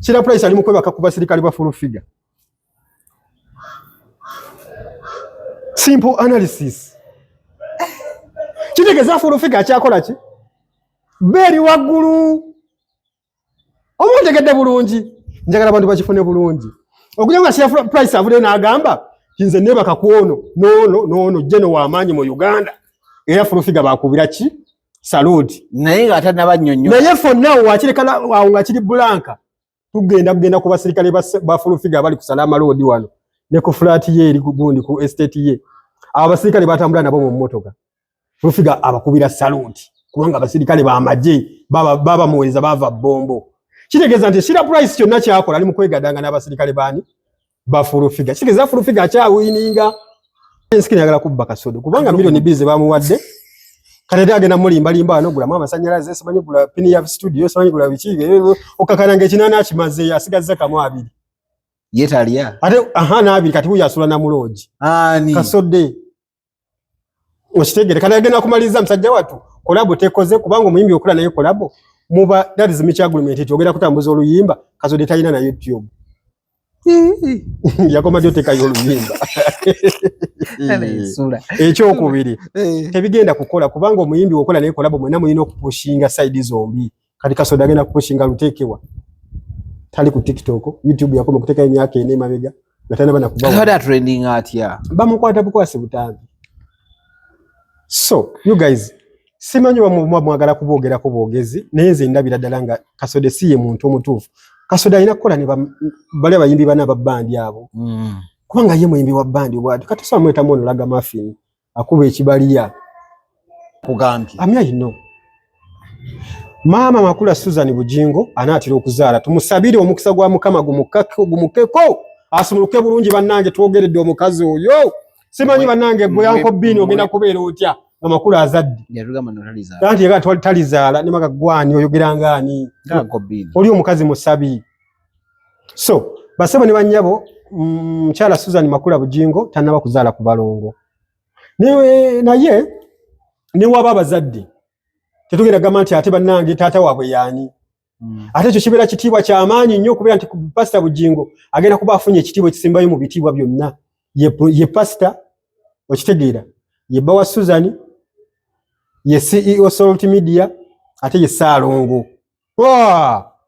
Kira Price ali mukwebaka ku basirikale ba full figure. Simple analysis. Kitegeza full figure akyakola ki? Beri waggulu. Omuntegedde bulungi. Njagala abantu bakifune bulungi. Okuja nga Kira Price avule n'agamba kinze nebaka kuono. No, jeno wa amaanyi mu Uganda. Era full figure bakubira ki? Salute. Naye ate nabanyonyo. Naye for now wakirekala nga kiri blanka. Kugenda ku basirikale ba full figure bali ku Salama Road wano. Ne ku flat ye eri gundi ku estate ye. Abasirikale batambula nabo mu mmotoka. Full figure abakubira salute. Kubanga abasirikale ba amaje baba muweza bava bombo. Kitegeza nti Kira Price kyonna kyakola ali mu kwegadanga n'abasirikale bani ba full figure. Kitegeza full figure akyawininga. Ensikini yagala kubba Kasodo kubanga milioni bize bamuwadde. Kale agenda mulimba anogula mama sanyalaze simanyi gula pini ya studio simanyi gula bichi okakananga ekinana akimaze asigazza kamu abiri yetalia ate na abiri kati huyu asula na muloji ani Kasodde okitegere kale agenda kumaliza msajja watu kolabo tekoze kubanga muyimbi okula naye kolabo muba that is mutual agreement etogera kutambuza oluyimba Kasodde talina na YouTube yakoma joteka yoluyimba ekyokubiri tebigenda kukola kubanga omuyimbi okola naye kolabo mwena muyina okupushinga side zombi kati Kasodde agenda kupushinga lutekewa tali ku TikTok YouTube yakoma kuteka emyaka ene mabega natana bana kubawa hada trending atya bamukwata bukwase butambi. So you guys simanyi mwagala kubogera ku bogezi neze ndabira dalanga Kasodde siye muntu omutuufu. Kasodde alina kukola ne bali abayimbi bana babandi abo. Kubanga ye muyimbi wa bandi bwatu kati so amweta mono laga muffin akuba ekibaliya kugambi amya yino mama makula Susan Bujingo anaatira okuzaala tumusabire omukisa gwa Mukama gumukeko asumuluke bulungi bannange twogeredde omukazi oyo simanyi bannange gwe yanko bini ogenda kubeera otya amakula azadde yarugama no talizaala kandi yega talizaala ne maka gwani oyogeranga ani yanko bini oli omukazi musabi. So basaba ne banyabo mchala Susan Makula Bujingo tanaba kuzaala ku balongo naye ne waba bazadde tetugera gamanti ate bannange tata waabwe yani ate ekyo kibeera kitiibwa ky'amaanyi nnyo okubeera nti Pastor Bujingo agenda kuba afunye ekitiibwa ekisimbayo mu bitiibwa byonna ye Pastor okitegeera ye bawa Susan ye CEO Salt Media ate ye Saalongo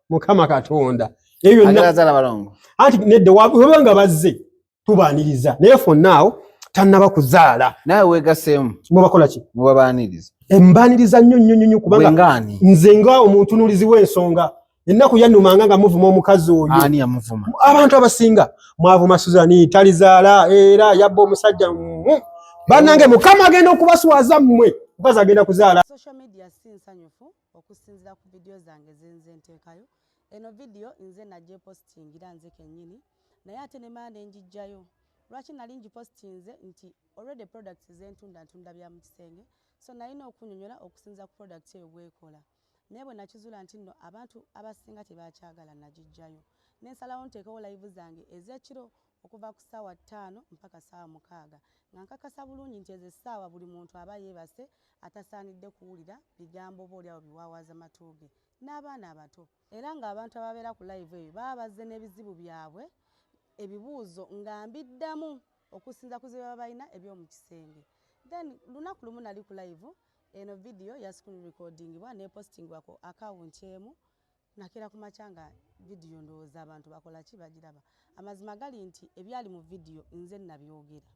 Mukama Katonda ebyo byonna balongo anti nedde wabanga bazze tubaaniriza naye for now tannaba kuzaala nawe wegasemu mubakola ki mubabaaniriza embaaniriza nnyo kubanga nze nga omuntunulizi w'ensonga ennaku yannumanga nga muvuma omukazi oyo ani yamuvuma abantu abasinga mwavuma Suzani talizaala era yabba omusajja bannange Mukama agenda okubaswaza mmwe mukazi agenda kuzaala. Social media sinsanyufu okusinzira ku video zange zenze nteekayo eno video nze najje postingira nze kennyini naye ate ne maana njijjayo lwaki nali ngipostinze nti already products ntunda bya mu kisenge so nalina okunyonyola okusinza ku products eyo bwekola naye bwe nakizula nti nno abantu abasinga tebakyagala nagijjayo nensalawo nteekawo live zange ez'ekiro okuva ku ssaawa 5 mpaka ssaawa 6 nga nkakasa bulungi nti ezo essaawa buli muntu aba yeebase atasaanidde kuwulira bigambo obaolyawo biwaawaza matuuge n'abaana abato era ng'abantu ababeera ku live eyo baba bazze n'ebizibu byabwe ebibuuzo nga mbiddamu okusinza ku ze baba balina eby'omu kisenge. Then lunaku lumu nali ku live eno video ya screen recordingibwa ne postingibwa ku account emu nakera ku makya nga video ndowooza abantu bakola ki bagiraba amazima gali nti ebyali mu video nze nabyogera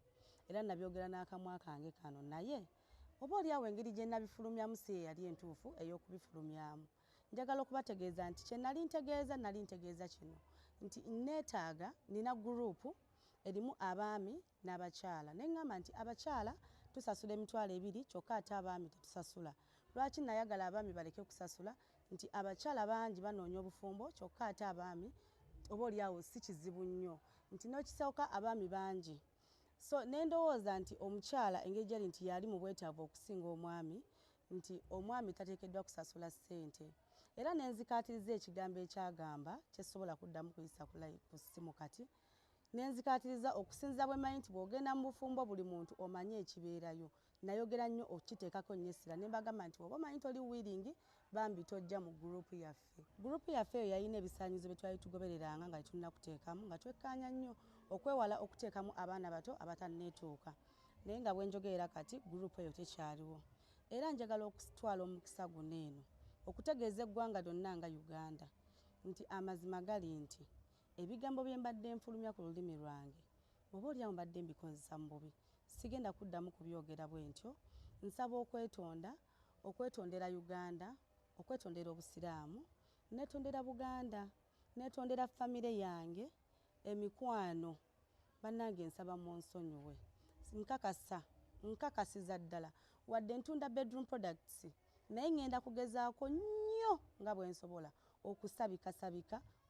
era nabyogera n'akamwa kange kano naye oba oliawo engeri gye nabifulumyamu si yali entuufu ey'okubifulumyamu. Njagala okubategeeza nti kye nali ntegeeza kino nti neetaaga nina gurupu erimu abaami n'abakyala naye ŋŋamba nti abakyala tusasula $200 kyokka ate abaami tetusasula. Lwaki nayagala abaami baleke kusasula nti abakyala bangi banoonya obufumbo kyokka ate abaami oba oliawo si kizibu nnyo nti n'okisooka abaami bangi. So nendowooza nti omukyala engeri gyali nti yali mu bwetaavu okusinga omwami nti omwami tateekeddwa kusasula ssente era nenzikaatiriza ekigambo ekyagamba kyesobola kuddamu kuyisa ku ssimu kati nenzikaatiriza okusinza bwe manyi nti bw'ogenda mu bufumbo buli muntu omanye ekibeerayo nayogera nnyo okiteekako nnyo essira ne mbagamba nti oba omanyi nti oli willing bambi tojja mu gurupu yaffe. Gurupu yaffe eyo yalina ebisaanyizo bye twali tugobereranga nga tulina kuteekamu nga twekkaanya nnyo okwewala okuteekamu abaana bato abatanneetuuka. Naye nga bwe njogerera kati gurupu eyo tekyaliwo. Era njagala okutwala omukisa guno eno okutegeeza eggwanga lyonna nga Uganda nti amazima gali nti ebigambo bye mbadde nfulumya ku lulimi lwange oba olyawo mbadde mbikozesa mu bubi sigenda kuddamu kubyogera bwe ntyo. Nsaba okwetondera Uganda, okwetondera obusiraamu, netondera Buganda, netondera famire yange, emikwano bannange nsaba munsonyiwe. Nkakasiza ddala wadde ntunda bedroom products naye ngenda kugezaako nnyo nga bwe nsobola okusabika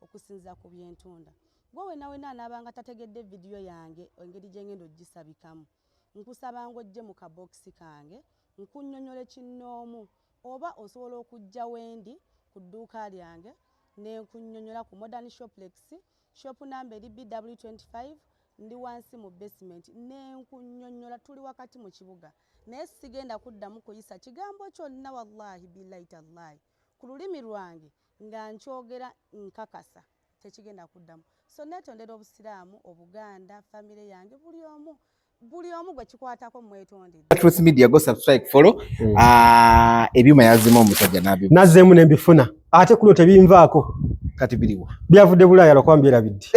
okusinziira ku byentunda. Gwe wena anaabanga tategedde vidiyo yange engeri gye ngenda ogisabikamu nkusaba ng'ojje mu kabokisi kange nkunnyonnyole kinnoomu oba osobola okujja wendi ku dduuka lyange ne nkunnyonnyola ku Modern Shoplex shop number eri BW25 ndi wansi mu basement ne nkunnyonnyola tuli wakati mu kibuga naye sigenda kuddamu kuyisa kigambo kyonna wallahi billahi tallahi ku lulimi lwange nga nkyogera nkakasa tekigenda kuddamu. So netondera obusiraamu, Obuganda, famire yange buli omu gwe kikwatako mwetondera. Truth Media go subscribe follow. Ebyuma yazima omusajja nabyo. Nazzeemu ne mbifuna. Ate kuno tebinvaako. Kati biliwa. Byavudde Bulaaya lwakwambye erabidde.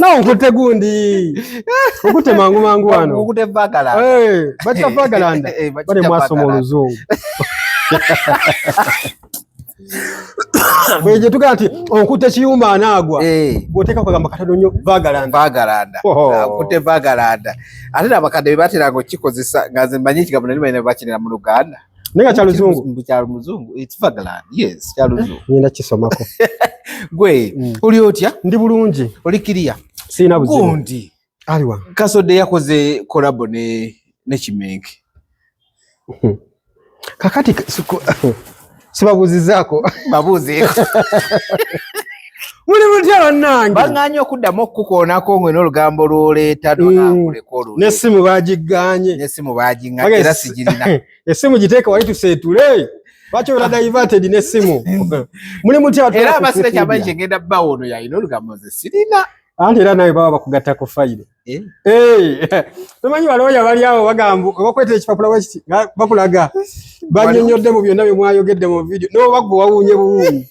Nawe nkutte gundi. Nkutte mangu wano. Nkutte Vagala. Batta Vagalanda. Bale mwasoma Oluzungu. Bweje tugaa nti onkutte kiyumba anaagwa. Bw'oteeka kwagamba katono nnyo Vagalanda. Nkutte Vagalanda. Ate n'abakadde be bateranga okikozesa nga nze mmanyi ekigambo nali balina bakinira mu Luganda. Nenga kya Luzungu. Kya Luzungu. It's Vagaland. Yes, kya Luzungu. Ngenda kisomako. Gwe, oli otya? Ndi bulungi. Oli kiriya? Sina buzibu. Gundi. Aliwa. Kasodde yakoze collabo ne Kimenke. Kakati sibabuuzizaako. Babuuzeeko. Muli mutya bannange? Baŋŋaanye okuddamu okukukoonako ngwe n'olugambo lw'oleeta n'onakuleka olulimi. N'essimu baagigganye. N'essimu baagiŋŋanye era sigirina. Essimu giteeka wali tuseetule. Lwaki ola diverted n'essimu? Muli mutya batula. Era abasira ky'amanyi kye ngenda bbawo ono yalina olugambo nze sirina. Anti era nawe baba bakugatta ku fayiro. Tomanyi balooya bali awo bagamba bakwetera ekipapula bwekiti bakulaga bannyonnyodde mu byonna bye mwayogedde mu vidiyo n'obaggo wawuunye buwuunyi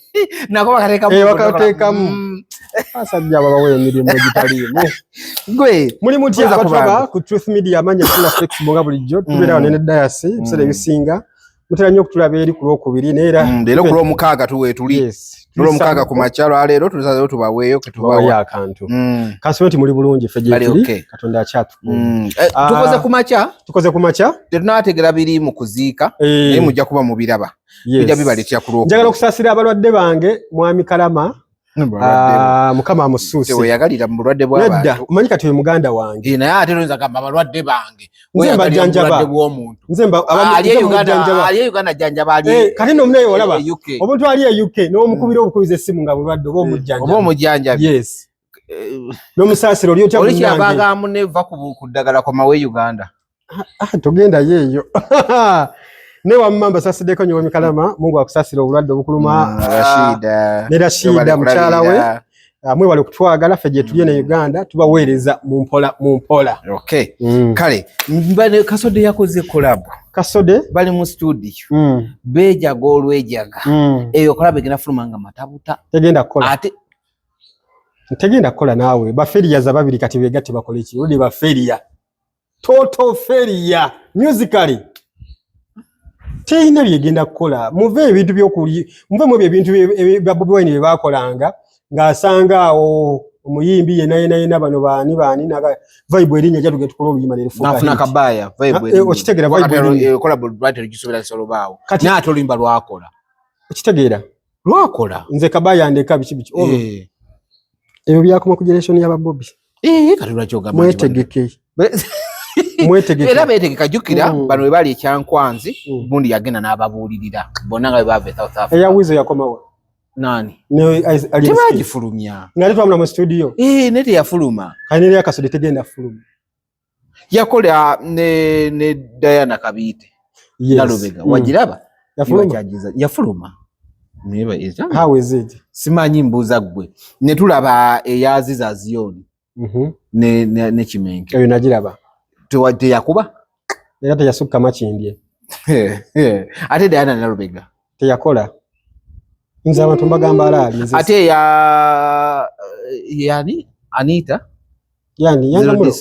nako bakateekamu abasajja abo baweera emirimu egitaliimu. Gwe muli mutya abatulaba ku Truth Media amanya tula flexible nga bulijjo tubeera wano ne Dayasi ebiseera ebisinga mutera nnyo okutulaba eri ku Lwokubiri neera leero ku Lwomukaaga tuwe tuli Lwomukaaga ku makyalo aleero tulisazeewo tubaweeyo ketubawa akantu kansi nti muli bulungi ffe gye tuli Katonda akyatukuuma. Tukoze ku makya tetunaategera biri mu kuziika naye mujja kuba mu biraba bijja bibaletya ku Lwokubiri. Njagala okusaasira abalwadde bange Mwami Kalama Mukama amusuuse weyagalira mu bulwadde bw'abantu. Nedda omanyi kati we muganda wange naye ate oyinza gamba abalwadde bange nze mbajjanjaba nze ali Uganda jjanjaba ali kati nno muneyo olaba omuntu ali e UK n'omukubira obukubiza essimu nga bulwadde oba omujjanjabi yes n'omusaasiro oli otya oli kyabanga muneva ku ddagala komawe Uganda togenda yeeyo ne wamamba sasiddeko nyo Kalama Mungu akusasira obulwadde obukuluma ne Rashida mukyala we mwebale kutwagala ffe gye tulye ne Uganda tubaweereza mu mpola. Okay. Kale mbane Kasode yakoze collab. Kasode bali mu studio bejaga olwejaga eyo collab egenda fulumanga matabuta tegenda kola ate tegenda kola naawe ba failure za babiri kati begati bakole ki odi ba failure total failure musically teina byegenda kukola muve ebintu byokuli muve mu ebintu bya Bobi Wine bakolanga ngasanga awo omuyimbi yena bano baani naga vibe erinnya jatu getukola oluyima lefuka nafuna kabaya vibe okitegera vibe collaborate gisubira solo bawo na tolimba lwakola okitegera lwakola nze kabaya ndeka bichi ebyo byakoma ku generation ya Bobi kati lwakyoga mwetegeke era betegeka jukira bano webali ekyankwanzi bundi yagenda n'ababuulirira bonna nga bava South Africa eyawizo yakomawa nani tebagifulumya ngali twamula mu studio nete yafuluma kanere yakasode tegenda fuluma yakola ne Diana Kabite Nalubega wajiraba yafuluma niba eza how is it simanyi mbuza gwe ne tulaba eyaziza zioni ne Kimenke eyo nagiraba tuwadde yakuba era teyasukka makindye ate Diana Nalubega teyakola nza abantu bagamba alaali ate yani Anita yani yanga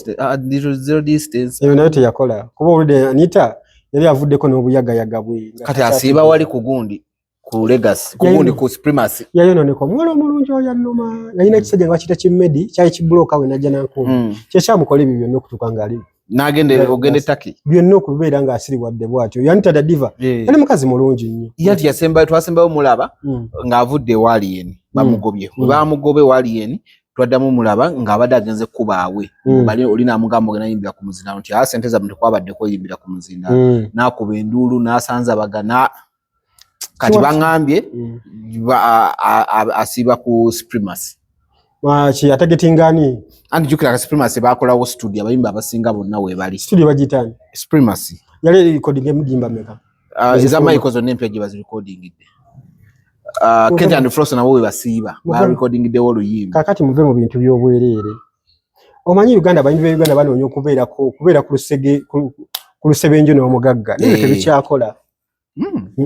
zero distance eyo nayo teyakola kuba olide Anita yali avuddeko n'obuyagayaga bwe kati asiba wali kugundi ku legacy kugundi ku supremacy yayononeko mwalo mulungi oyanoma yalina ekisajja nga bakita kimmedi kyali kibulooka we najja nankumi kyekyamukola ebyo byonna okutuuka ng'ali ogende Taki byonna okubeera ng'asiriwadde bw'atyo Yanita Dadiva yali mukazi mulungi nnyo yati twasembayo mulaba ng'avudde Walien bamugobye we bamugobe Walien twaddamu mulaba ng'abadde agenze kubaawe bali olina amugamba ogenda yimbira ku muzindalo nti sente zammwe tekwabaddeko yimbira ku muzindalo n'akuba enduulu n'asanza bagana kati bangambye asiba ku supremacy ki atagetingani andi jukira supremacy bakolawo studio abayimba abasinga bonna we bali studio bagitani supremacy yali recording emujimba meka eza Michael zo nempe gibazi recording Kent and Frost nabo we basiba ba recording de oluyimba kakati muve mu bintu by'obwerere omanyi Uganda bayimbi be Uganda banonye okubeera ku lusege ku lusebenjo n'omugagga tebikyakola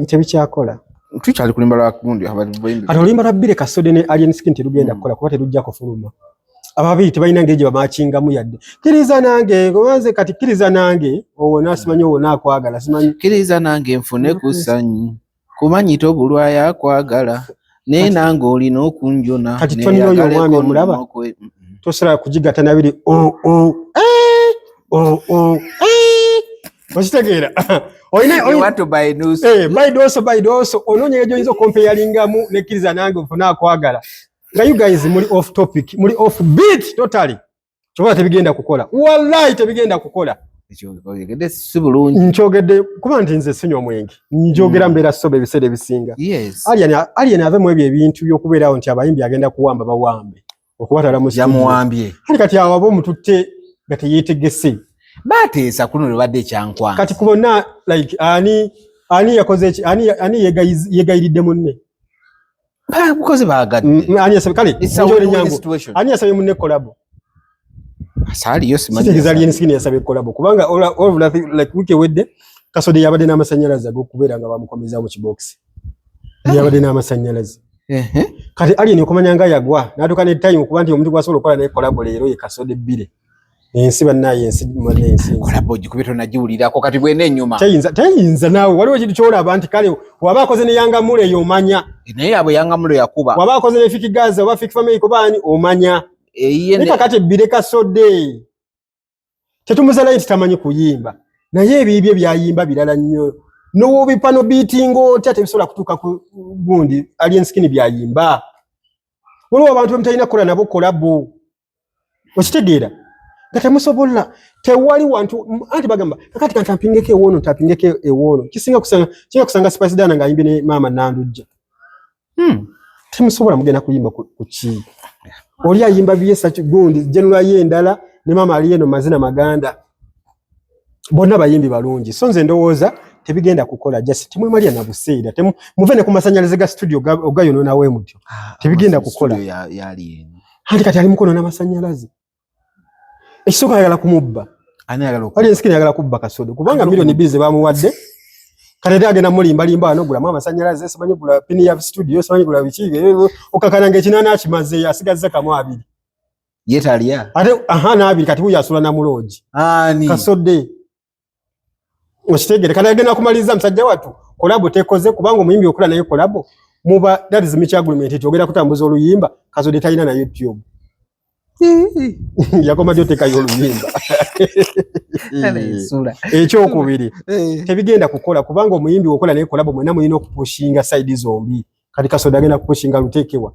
tebikyakola tukyali kulimbala kundi abayimbi ati olimba Rabbire Kasode ne Alien Skin terugenda kukola kuba terujja kufuluma ababiri tebalina ngeje bamakingamu yadde kiriza nange ngomaze kati kiriza nange owona simanyi owona akwagala simanyi kiriza nange nfune kusanyi kumanyito bulwaya akwagala nenanga olina okunjona kati tonino oyo omwami omulaba tosala kujigata nabiri okitegeera baidoso ononye ejo izo comparingamu nekiriza nange nfuna akwagala nga you guys muri off topic muri off beat totally choba tebigenda kukola wallahi tebigenda kukola ekyogede sibulungi nchogede kuba ntinze sinyo mwenge njogera mbera sobe bisede bisinga alien ave mu ebyo ebintu byokubeerawo nti abayimbi agenda kuwamba bawambe okubatala mu yamuwambye kati abo mututte gate yetegese bateesa kuno lebadde kyankwa kati kubona like ani yakoze ki ani yegayiridde munne bukoze bagadde ani yasabe kale njole nyango ani yasabe munne collab asali yo simanyi site Alien Skin yasabe collab kubanga all like wiki wedde Kasode yabadde n'amasanyalaze agokubeera nga bamukomeza mu kibox yabadde n'amasanyalaze kati Alien okumanya nga yagwa natuka ne time kuba nti omuntu gwasobola okola naye collab leero ye Kasode bbire ensi bannaye ensi mwane ensi collab gikubito nagiwulirako kati bwene ennyuma teyinza naawe waliwo kintu kyolaba nti kale waba akoze ne Yanga Mule yomanya naye yabwe Yanga Mule yakuba waba akoze ne Fiki Gaza oba Fiki Family kubaani omanya nika kati bbire Kasode tetumuzala nti tamanyi kuyimba naye ebibye byayimba birala nnyo n'obipano beatingo ate bisobola kutuuka ku gundi Alien Skin byayimba waliwo abantu bemutalina kukola nabo kolabo okitegeera gatamusobola tewali wantu anti bagamba kakati kantampingeke ewono ntapingeke ewono kisinga kusanga Spice Dana nga ayimbe ne Mama Nandujja temusobola mugenda kuyimba ku ki oli ayimba byesa gundi General yendala ne Mama Alieno mazina maganda bonna bayimbi balungi so nze ndowooza tebigenda kukola just temwemalia na buseera muvene ku masanyalaze ga studio ogayo nawe mutyo tebigenda kukola yali handi kati ali mukono na masanyalaze ekisoka yagala kumubba Alien Skin yagala kubba Kasode kubanga milioni bize bamuwadde kale agenda mulimba anogula mama masanyalaze simanyi gula pini ya studio simanyi gula bikibe okakana ngekinana akimaze yasigaza kamwa abiri yetalia ate na abiri kati huyu asula na muloji ani Kasode oshitegere kana agenda kumaliza msajja watu kolabo tekoze kubanga omuyimbi okula naye kolabo muba that is mutual agreement tyogera kutambuza oluyimba Kasode talina na YouTube yakoma jote kayo oluyimba ekyokubiri tebigenda kukola kubanga omuyimbi okola naye kolabo mwena mulina okupushinga side zombi kati Kasode agenda kupushinga lutekewa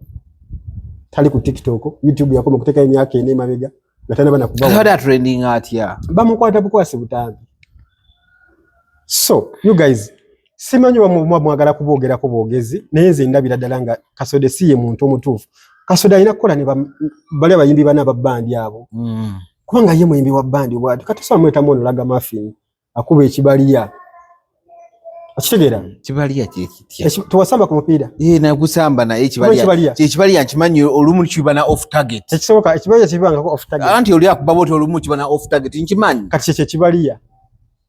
tali ku TikTok YouTube yakoma kuteka emyaka ene mabega natana bana kubawa hada trending atya bamukwata bukwasi butambi. So you guys simanyi mwagala kubogera ko bogezi neze ndabira dalanga Kasode siye muntu omutufu Kasode alina kukola ne bale bayimbi bana babandi abo kubanga ye muyimbi wa bandi bwatu kati so amweta mono laga muffin akuba ekibaliya Akitegera. Kibaliya kye kitya. Tuwasamba ku mupiira. Na gusamba na ekibaliya. Kibaliya nkimanyi olumu kibana off target. Ekisoboka ekibaliya kibanga ko off target. Anti oli akubabota olumu kibana off target nkimanyi. Kati kye kibaliya.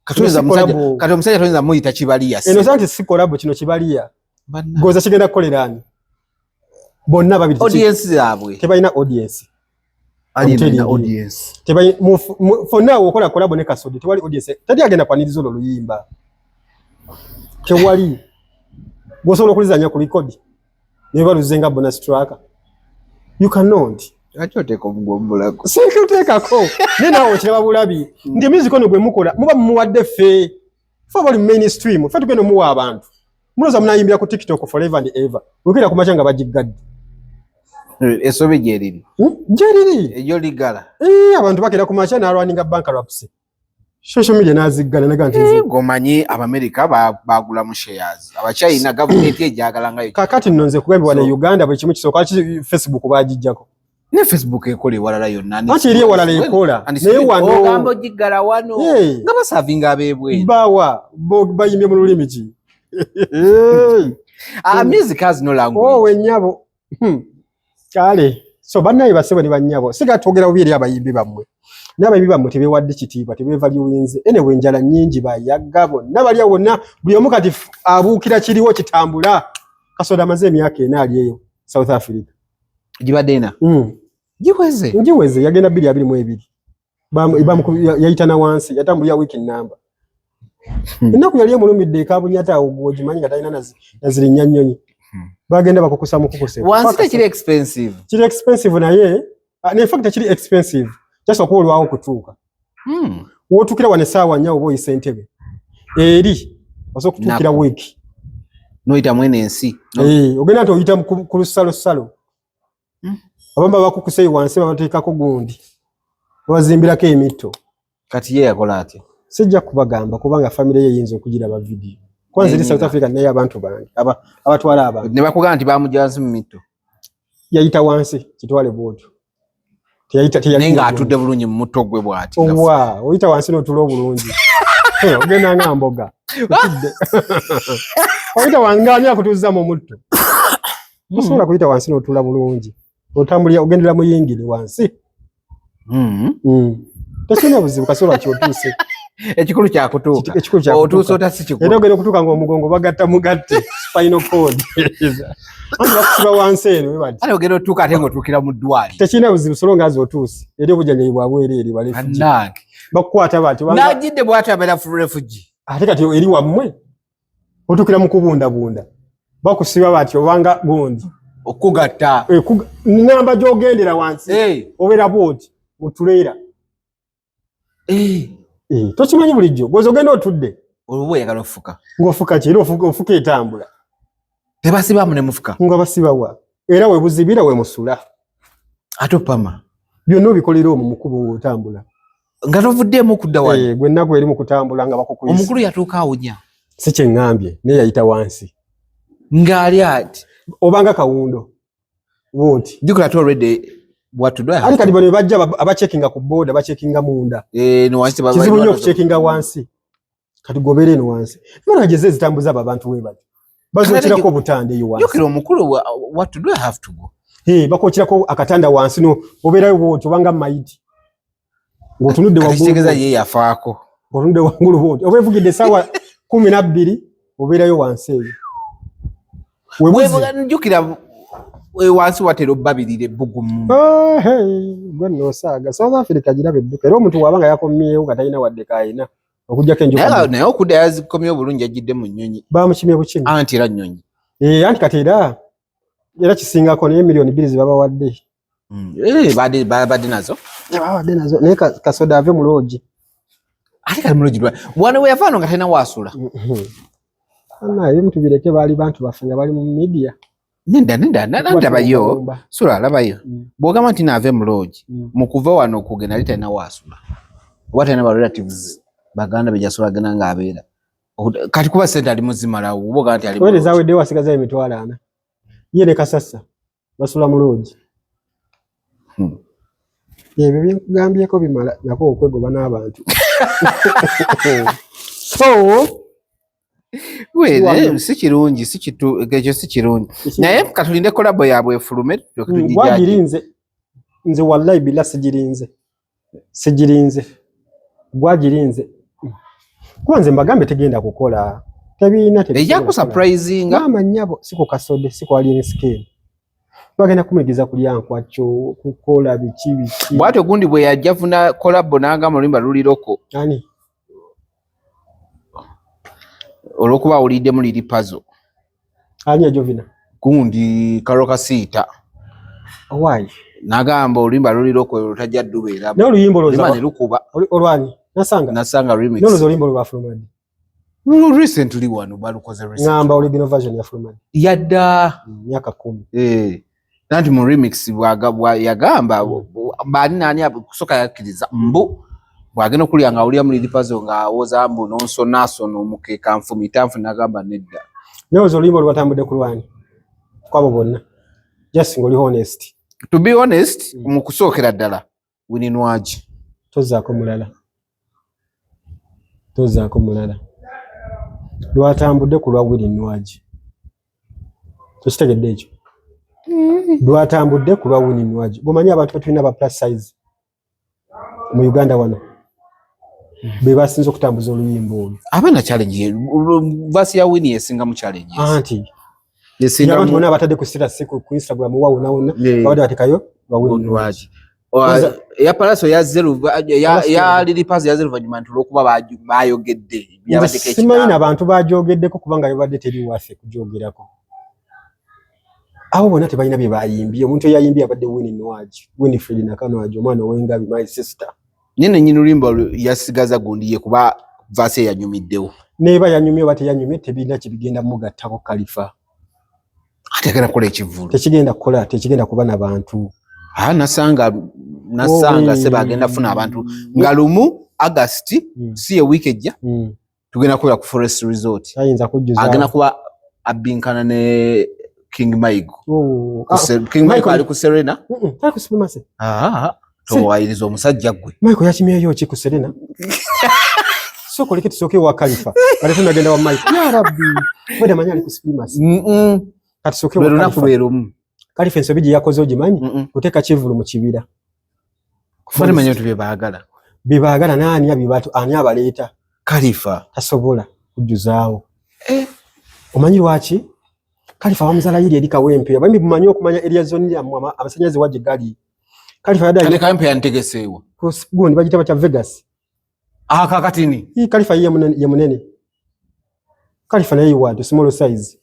Katonza musajja tonza muyita kibaliya. Eno santi si collab kino kibaliya. Goza kigenda kukolerani. Bonna babiri. Audience zabwe. Tebalina audience. Alina audience. Tebayi for now okola collab ne Kasodi tewali audience. Tadi agenda kwaniriza oluyimba. Tewali. Gosobola okulizanya ku record. Ne baluzenga bonus track. You cannot. Achoteeka omugombola ko. Sikuteekako. Ninawo kiraba bulabi. Ndi music ono gwe mukola. Muba muwadde fe. Fa bali mainstream. Fa tugenda muwa abantu. Munoza munayimbira ku TikTok forever and ever. Ukira ku machanga bajigadde. Esobe jeriri. Jeriri. Ejo ligala. Abantu bakira ku machana alwaninga bankruptcy. Social media nazigana nagantize. Gomanyi America bagula mu shares. Abachina government ejagala ngayo. Kakati nnonze kugamba wana Uganda bwe kimu kisoka Facebook bagijjako. Ne Facebook ekole walala yonna. Ati iliye walala ekola. Naye wano ogambo jigala wano. Ngaba savinga abebwe. Bawa bayimye mu lulimi ki. Music has no language. Oh wenyabo. Kale. So bannaye basebe ni banyabo. Siga togera ubiri abayimbi bamwe. N'abayimbi bamwe tebewadde kitiibwa tebevaluinze. Anyway njala nnyingi bayagabo. N'abali wonna buli omu kati abuukira kiriwo kitambula. Kasoda amaze emyaka 4 aliyeyo South Africa. Jibadena. Jiweze. Njiweze yagenda 222. Yayita na wansi yatambulya wiki namba. Inaku yaliye mulumidde kabunyata ogojimanyi gatalina nazirinya nnyonyi. Bagenda bakukusa mukukuse. Wansi kiri expensive. Kiri expensive naye. In fact kiri expensive. Just okulwawo kutuuka. Wotukira wane sawa nya obo isentebe. Eri oso kutukira wiki. Noita mwene ensi. Ogenda nti oyita ku lusalo. Abamba bakukuse wansi babateekako gundi. Bazimbirako emito. Kati ye yakola ati. Sijja kubagamba kubanga family ye yinza okugira ba video. Kwanza eri South Africa naye abantu bangi. Abatwala abantu. Ne bakugamba nti bamujansi mu mito. Yayita wansi kitwale boto. Nenga atudde bulungi mu muto gwe bwati. Owa, oyita wansi n'otula obulungi. Ogenda nga mboga. Oyita wangani akutuza mu mutto. Musobola kuyita wansi n'otula bulungi. Otambulira ogendera mu yingiri wansi. Tekina buzibu kasobola kyotuse. Ekikulu kya kutuuka. Otuuse otasi kikulu. Era ogenda okutuuka ng'omugongo bagatta mugatte spinal cord. Anti bakusiba wansi eno webati. Ate ogenda otuuka ate ng'otuukira mu ddwali. Tekina buzibu so long as otuuse. Eri obujanjabi bwabwereere bwa refugee. Bakukwata bati. N'ajjidde bw'ati abeera refugee. Ate kati eri wammwe otuukira mu kubundabunda. Bakusiba bati obanga gundi. Okugatta. Ngamba gy'ogendera wansi. Obeera bwoti mutuleera. Tokimanyi bulijjo. Gozo ogenda otudde. Olubu oyagala ofuka. Ng'ofuka ki? Era ofuka etambula. Tebasibaamu ne mufuka. Nga basibawa. Era we buzibira we musula. Ate opama. Byonna obikolera omwo mukubu otambula. Nga tovuddeemu okudda wali. Gwe nnaku eri mu kutambula nga bakukuyisa. Omukulu yatuuka awunya. Si kye ŋŋambye naye yayita wansi. Ng'ali ati. Obanga kawundo. Wonti. Jukira ate already what to do. Ali kati bano bajja abachekinga ku boda bachekinga munda. No wansi baba. Kizibu nnyo okuchekinga wansi. Kati gobere eno wansi. Mbona jeze zitambuza abantu we bati. Bazokirako obutande yi wansi. Jukira omukulu what to do I have to go. Bakokirako akatanda wansi no oberayo bwoti obanga mayiti. Ngotunudde waggulu. Katitegeza ye yafaako. Ngotunudde waggulu bwoti. Obevugidde sawa 12 oberayo wansi eyo. Webuga njukira wansi watero babirire bugumu. Gwe nosaaga. South Africa gira bedduka. Era omuntu wabanga yakomyewo katalina wadde kaayina. Okujjako enjoka. Naye okudda yazikomye obulungi ajjidde mu nnyonyi. Bamukimye bukimu. Anti era nnyonyi. Anti kati era kisingako naye miliyoni 2 zibabawadde. Badde nazo. Badde nazo. Naye Kasoda ave mu loogi. Ate kali mu loogi lwa. Wano we yavaano nga talina waasula. Naye mutubireke baali bantu baffe nga bali mu media. Nenda labayo. Sula labayo. Bwogamba nti naave mu loogi. Mu kuva wano okugenda ali talina waasula. Oba talina ba relatives baganda bejasulagana ng'abeera. Kati kuba sente ali muzimala bwogamba nti ali mu loogi. Weereza wedde wasigaza emitwalo 4. Ye ne Kasassa basula mu loogi. Ebyo byenkugambyeko bimala nako okwegoba n'abantu. So Wewe si kirungi si kitu ekyo si kirungi. Naye katulinde collab yabwe efulume gwagirinze nze wallahi bila sigirinze gwagirinze kwanze mbagambe tegenda kukola tebina ejja ku surprising mama nyabo siko kasode siko ali skin bagenda kumegiza kulya nkwacho kukola bichi bwato gundi bwe yajjafuna collab nanga mulimba luliroko ani olokuba olidde mu liri puzzle ani ajovina gundi karoka sita why nagamba olimba luliroko lutajja dubeera no luyimbo loza limane lukuba olwani nasanga remix no luyimbo lwa Flumadi recently wano balukoze recently ngamba original version ya Flumadi yadda myaka 10 nanti mu remix bwa yagamba bani nani kusoka yakiriza mbu bwagenda kulya nga ulya muri lipazo nga woza mbu nonso naso no mukeka mfumi tamfu nagamba nedda nezo limbo lwatambude kulwani kwabo bonna just ngoli honest to be honest mu kusokera ddala wininwaji tozaako mulala lwatambude kulwa wininwaji tusitegedde ekyo lwatambudde kulwa wininwaji gomanyi abantu batulina ba plus size mu Uganda wano bebasinze okutambuza oluyimbo olwo abana challenge vasi ya wini yesinga mu challenge anti yesinga abantu bonna batadde ku status ku Instagram wawo nawona babadde batekayo wininwaji ya palaso ya zero ya lilipazi ya zero vanyumantu lokuba bayogedde byabadde simanyi abantu bajogeddeko kubanga yabadde teri wafe kujogerako abo bonna tebalina bye bayimbye omuntu eyayimbye abadde wininwaji Winifred Nakano omwana w'engabi my sister nyine nyinulимbo yasigaza gundi ye kuba vase yanyumiddewo neba yanyumye bate yanyumye tebina kibigenda mugattako Khalifa ategera kola ekivulu tekigenda kuba nabantu nasanga seba agenda funa abantu ngalumu August si ye week ejja tugenda kuba ku Forest Resort ayinza kujjuza agenda kuba abinkana ne King Maigo King Maigo ali ku Serena ali ku Supremacy to wayiriza omusajja gwe Maigo yakimyeyo ki ku Serena soko leke tusoke wa Khalifa kale tunagenda wa Maigo ya rabbi weda manya ali ku Supremacy kati soke wa Khalifa Khalifa ensobiji yakoze ogimanyi kuteka kivulu mu kibira kufana manyo bibagala nani abibatu ani abaleeta Khalifa tasobola kujuzaawo omanyi lwaki Khalifa wamuzala yiri edika wempe abambi bumanyi okumanya area zone ya amasanyazi waje gali Khalifa yadali kale kampe yantegesewa gundi bagitaba cha Vegas kakatini hii Khalifa ye munene Khalifa naye wadu small size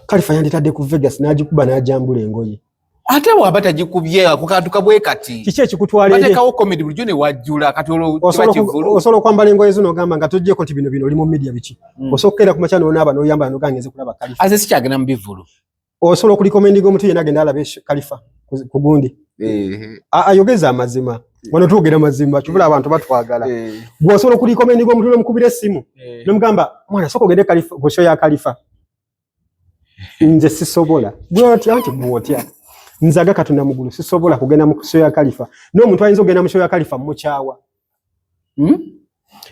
Khalifa yanditadde ku Vegas najikuba najambula engoye ate wabata jikubye akukantuka bwe kati kiche kikutwale ate kawo comedy bulijone wajula katolo kibachivulu osolo kwambala engoye zino gamba nga tojje ko tibino bino limo media bichi osokera ku machano naba no yamba no gangeze kulaba Khalifa ase sikyagena mbivulu osolo kuli commending omuntu yena genda alabe Khalifa kugundi ayogeza amazima wano tugera mazima kibula abantu batwagala bwosolo kuli commending omuntu nomukubira esimu nomugamba mwana soko gende Khalifa ku show ya Khalifa nze sisobola bwoti anti bwotya nzaga katuna mugulu sisobola kugenda mu show ya Khalifa no muntu ayinzo genda mu show ya Khalifa muchawa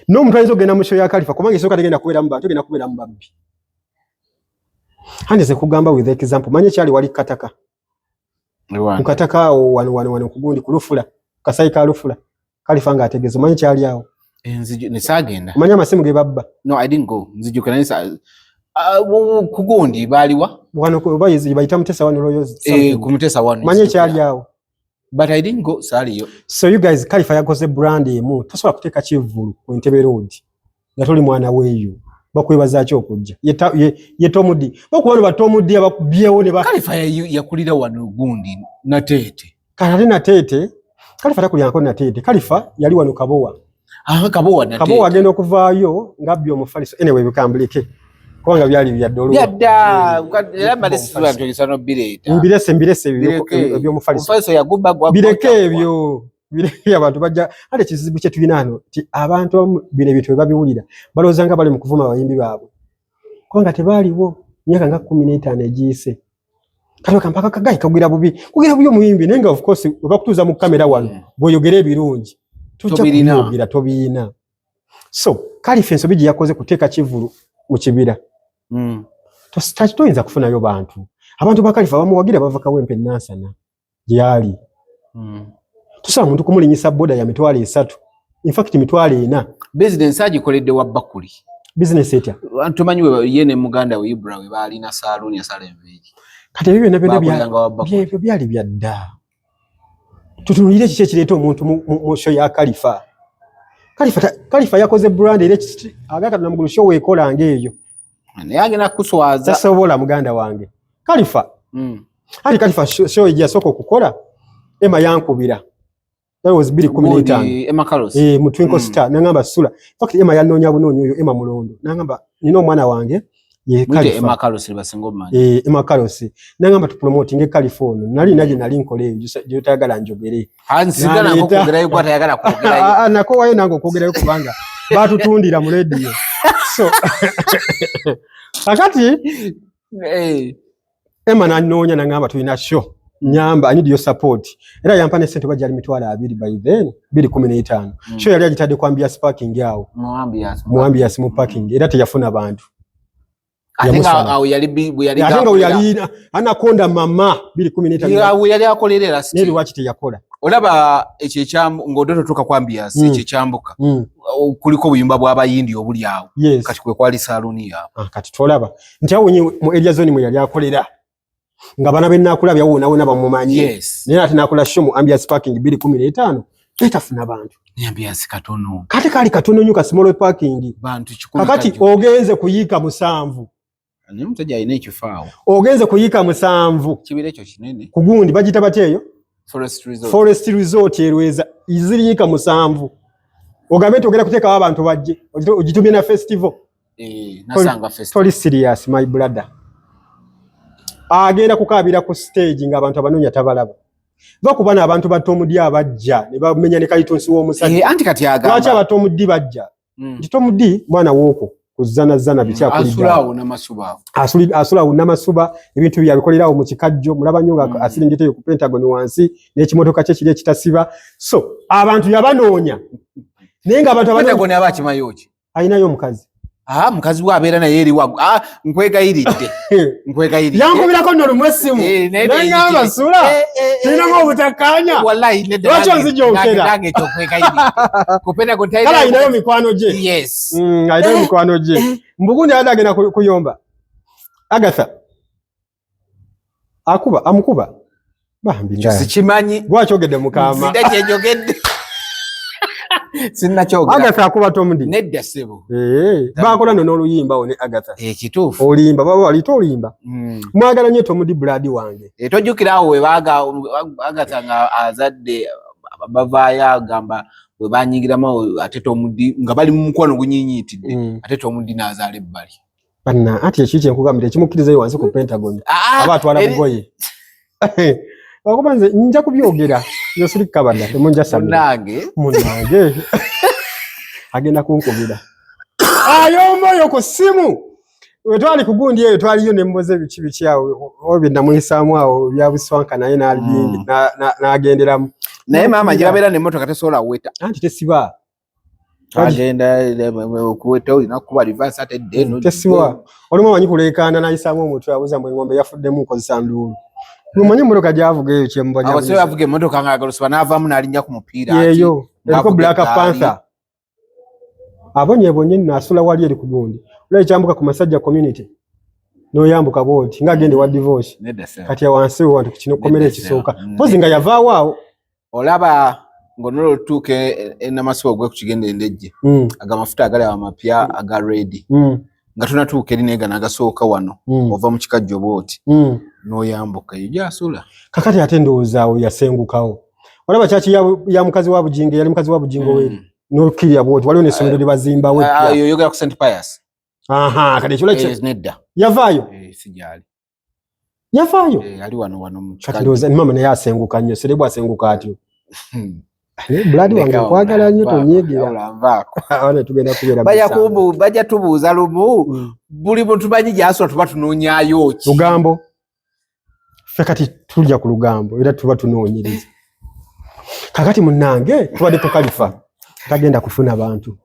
no muntu ayinzo genda mu show ya Khalifa kumangi soka tegenda kubera mbantu genda kubera mbabbi hanze kugamba with example manye cyali wali kataka mukataka wano kugundi kulufula kasaika alufula Khalifa nga ategezo manye cyali yawo enziju nisagenda manye amasimu ge babba no I didn't go nziju kanisa kugundi baliwa wano ko bayizi bayita mutesa wano royals kumutesa wano manye cyali yawo but I didn't go saliyo so you guys Khalifa yakoze brand emu tosobola kuteka kivulu ku Entebbe Road yatoli mwana weyo bakwebaza kyo okujja ye Tomudi bakuwano ba Tomudi abakubyewo ne ba Khalifa yakulira wano gundi na tete kana na tete Khalifa takulya nko na tete Khalifa yali wano Kabowa Kabowa na tete Kabowa agenda okuvaayo ngabyo omufaliso anyway bikambulike kubanga byali bya dolo yadda ukadamba lesizwa ntogisano bireta mbirese ebyo omufaliso yagubba gwa bireke ebyo bireke abantu bajja ale kizibu kye tulinano ti abantu bine bitu babiwulira balozanga bali mu kuvuma abayimbi baabwe kubanga tebaliwo myaka nga 15 egiise kaloka mpaka kagayi kugira bubi omuyimbi nenga of course okakutuza mu kamera wano boyogere birungi tujja kubiina so Khalifa ensobiji yakoze kuteka kivulu mu kibira. Toyinza kufunayo bantu. Abantu ba Khalifa bamuwagira bava Kawempe Nansana gyali. Tusa muntu kumulinyisa boda ya mitwalo 3. In fact mitwalo 4. Business agikoledde wa Bakuli. Business etya. Tumanyi we yene muganda we Ibra we bali na saluni ya Salemviki. Kati ebyo nabyo byali byadda. Tutunulire kiki ekireeta omuntu mu show ya Khalifa. Khalifa yakoze brand era agaka na mugulu show wekola ngeyo. Naye na kuswaza. Tasobola muganda wange. Khalifa. Ali Khalifa show ejja soko kukola. Emma yankubira. That was 2015. Emma Carlos. Mu Twinkle Star nangamba sula. Fact Emma yanoonya bunonyo oyo Emma Mulondo. Nangamba nino omwana wange ye Khalifa. Emma Carlos libasengo manyi. Emma Carlos. Nangamba tu promoting Khalifa ono. Nali nali nkole eyo tayagala njogere. Hansigana ngokugerayo kwa tayagala kugerayo. Nako wayo nango kugerayo kubanga batutundira mu radio. So akati Emma nanoonya nangamba tulina show. Nyamba I need your support. Era yampane sente bajali mitwala 2 by then 2015. Show yali agitade kwambia parking yao. Muambia mu parking. Era teyafuna abantu. Atenga au yali anakonda mama 2015. Yali akolerera sti. Neri wachi teyakola. Olaba ekyechambu ngodoto toka kwambia ekyechambuka. Kuliko buyumba bw'abayindi obuli awo. Kati kwe kwali saluni yawo. Kati tolaba. Nti awo mu area zone mu yali akolera. Nga bana benna kulabya wona bamumanyi. Nera ati nakola show mu ambiance parking 2015 etafuna bantu. Ni ambiance katono. Kati kali katono nyuka small parking. Bantu chikumi. Kati ogenze kuyika 7. Ani mutaja ine ekifaawo. Ogenze kuyika 7. Kibire ekyo kinene. Kugundi bagita bateyo? Forest Resort erweza iziriyika 7. Ogambe togera kuteka abantu bajje. Ogitumye na festival. Nasanga festival. Toli serious my brother. Agenda kukabira ku stage nga abantu abanoonya tabalaba. Bakubana abantu batomudi abajja ne bamenya ne kalitonsi w'omusajja. Anti kati agamba. Lwaki abatomudi bajja? Tomudi mwana woko kuzana bicha kulida. Asulawo namasuba. Asulawo namasuba ebintu byabikolerawo mu kikajjo mulaba nyunga asiringite ku Pentagon wansi n'ekimotoka kye kiri ekitasiba. So abantu yabanoonya. Nenga abantu abanoonya. Pentagon abakimayoki. Ayinayo omukazi. Mukazi wa abeera naye eri wagu. Nkwegayiridde. Yankubirako nno lumwesimu. Nenga abasula. Tina obutakanya. Wallahi nedda. Lwaki onzijonkera? Nange kyokwegayiridde. Kupenda kutaira. Kala ayinayo mikwano gye. Yes. Ayinayo mikwano gye. Mbugundi adagenda kuyomba. Agatha. Amukuba. Bambi ndaya. Sikimanyi. Gwachogedde mukama. Nzidde jogedde. Sinna choga. Agatha akuba Tomudi. Nedda sebo. Bakola no oluyimba one Agatha. Kituufu. Olimba baba walito olimba. Mwagala nnyo Tomudi Brad wange. Tojjukirawo we baga Agatha nga azadde bavaya agamba we banyingiramu ate Tomudi nga bali mu mukwano gunyinyiitidde. Ate Tomudi n'azaala ebbali. Banna ati ekiki enkugambira ekimukkirizayo wansi ku Pentagon. Aba atwala bugoye. Okubanze nja kubyogera yosiri kabanda temunja sabira munange agenda kunkubira ayomba ku simu wetwali kugundi eyo twaliyo nemboze bichi yawo obinda muisaamu awo bya buswanka naye nalibindi na agenderamu naye mama jirabera ne moto katesola weta anti tesiba agenda okuweta olina kuba reverse ate deno tesiba olimo wanyi kulekana na isaamu omuntu abuza mu ngombe yafuddemu nkozesa ndulu Mumanyi motoka javuga eyo kyembonya. Abase bavuga motoka ngagalusiba navamu nalinnya ku mupiira ati. Yeyo, eriko Black Panther. Abonye nasula wali eri kugundi. Ule kyambuka ku Masajja community. No yambuka boti nga agende wa divorce. Kati ya wansi wantu kino komere ekisooka. Pozi nga yavaawo. Olaba ngonolo tuke enamasuwa gwe kukigende endejje. Agamafuta agali amapya aga ready. Nga tunatuuka eri nega nagasooka wano ova mu kikajjo boti noyambuka yasula kakati ate ndowoozawo yasengukawo olaba kyaki ya mukazi wa Bujingo yali mukazi wa Bujingo we nokirya boti waliwo n'essomero libazimba we yogera ku St Pius kati ekyo lekyo nedda yavaayo sijali yavaayo ali wano mu kikajjo kati ndowooza mama naye asenguka nnyo serebu asenguka atyo Blood wange kwagala nnyo tonyeegera. Awane tugenda kubeera bajja tubuuza lumu buli muntu banyi gyasula tuba tunoonyaayo ki. Lugambo. Ffe kati tulya ku lugambo era tuba tunoonyereza. Kakati munnange tubadde ku Khalifa tagenda kufuna bantu.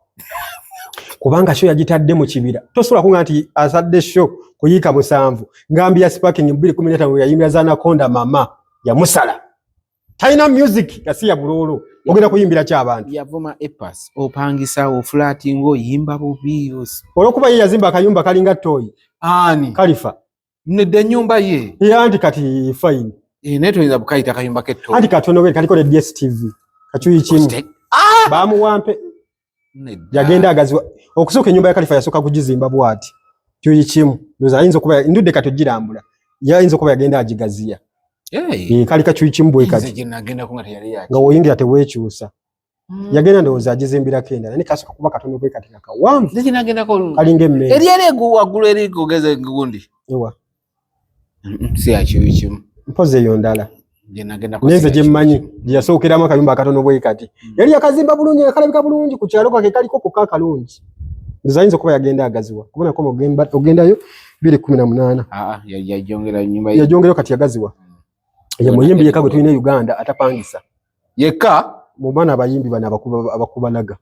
kubanga show yagitadde mu kibira tosobola kunga nti asadde show kuyiika 7 ngambia sparking 2015 yayimbira Zanakonda mama ya musala taina music kasiya bulolo ogenda kuyimbira kya abantu yavuma epas opangisa oflatingo yimba bubios olokuba ye yazimba akayumba kalinga toy ani Khalifa ne nyumba ye andi kati fine neto inza bukaita kayumba keto andi katono we kaliko le DSTV kachuyi chimu bamu wampe yagenda agazwa okusoka nyumba ya Khalifa yasoka kujizimba bwati chuyi chimu ndoza ayinza kuba ndude katogirambula yayinza kuba yagenda agigazia kali kachuyi chimu bwe kati nagenda kunga tayari yake nga oyingira tewekyusa yagenda ndoza agizimbira kenda nani kasoka kuba katono bwe kati nakawamvu ndiki nagenda ko kalinge mme eriyere guwagulu eri kugeze ngundi ewa si achuyi chimu mpoze yondala nagenda ko neze jemmanyi yasookeramu akayumba katono bwe kati yali yakazimba bulungi yakalabika bulungi ku kyalo kwake kaliko kuka kalungi ndizayinza kuba yagenda agaziwa kubona ko ogendayo 2018 yajongera nyumba yajongera kati yagaziwa ye muyimbi yekagwe tulina Uganda atapangisa yeka mu bana abayimbi bana abakubanaga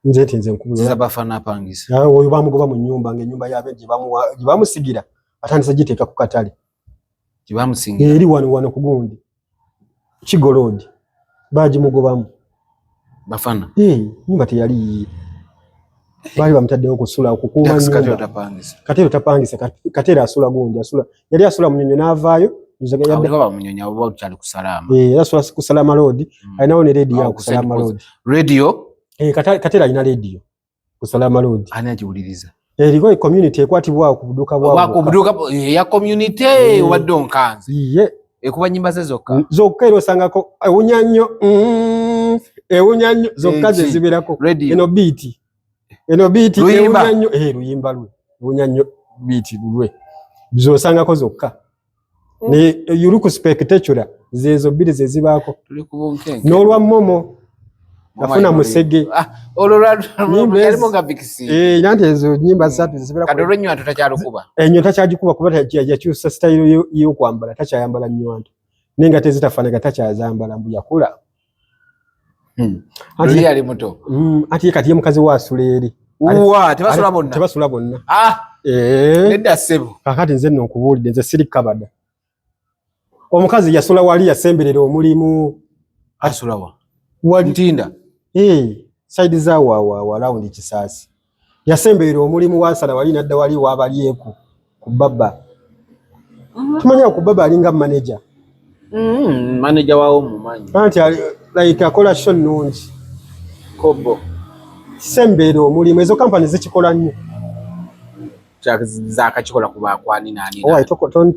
nze nkubula zabafana apangisa oyo bamugoba mu nyumba ngenyumba yabe bamusigira atandisa giteeka ku katale kibamusingira eri wano kugundi Kigolodi baji mugobamu bafana nyumba teyali bali bamutaddewo kusula okukuma nyumba katero tapangisa katero asula gundi asula yali asula munyonyo n'avaayo yadde baba munyonyo abo cyali kusalama asula kusalama road alinawo ne radio ya kusalama road radio katero alina radio kusalama road ani ajiwuliriza eriko community ekwatibwa ku buduka bwabo ku buduka ya community wadde nkanzi ekuba nyimba zokka ero sangako ewunyannyo zokka zibirako eno beat ewunyannyo luyimba lwe ewunyannyo beat lwe zosangako zokka ne yuruku spectacular zezo biri zezibaako tuli kubunke n'olwa momo afuna musege ololimo gabikisi nanti ezo nyimba zatu zibirako kadoro nnyo atachyalukuba enyo takyagikuba kuba yakyusa style y'okwambala takyayambala nnyo nenga tezitafaanaga takyazambala mbu yakula ati yali muto ati kati ye mukazi wa Suleeri tebasula bonna nedda ssebo kakati nze nno nkubuulidde nze siri kabada omukazi yasula wali yasemberera omulimu asulawa ntinda side za wa round Kisaasi yasemberera omulimu wansala wali nadda wali wabalyeku ku baba tumanya ku baba alinga manager manager wawo mumanyi anti like akola show nungi kobo sembero omulimu ezo company zikikola nnyo zakakikola kuba kwani nani owa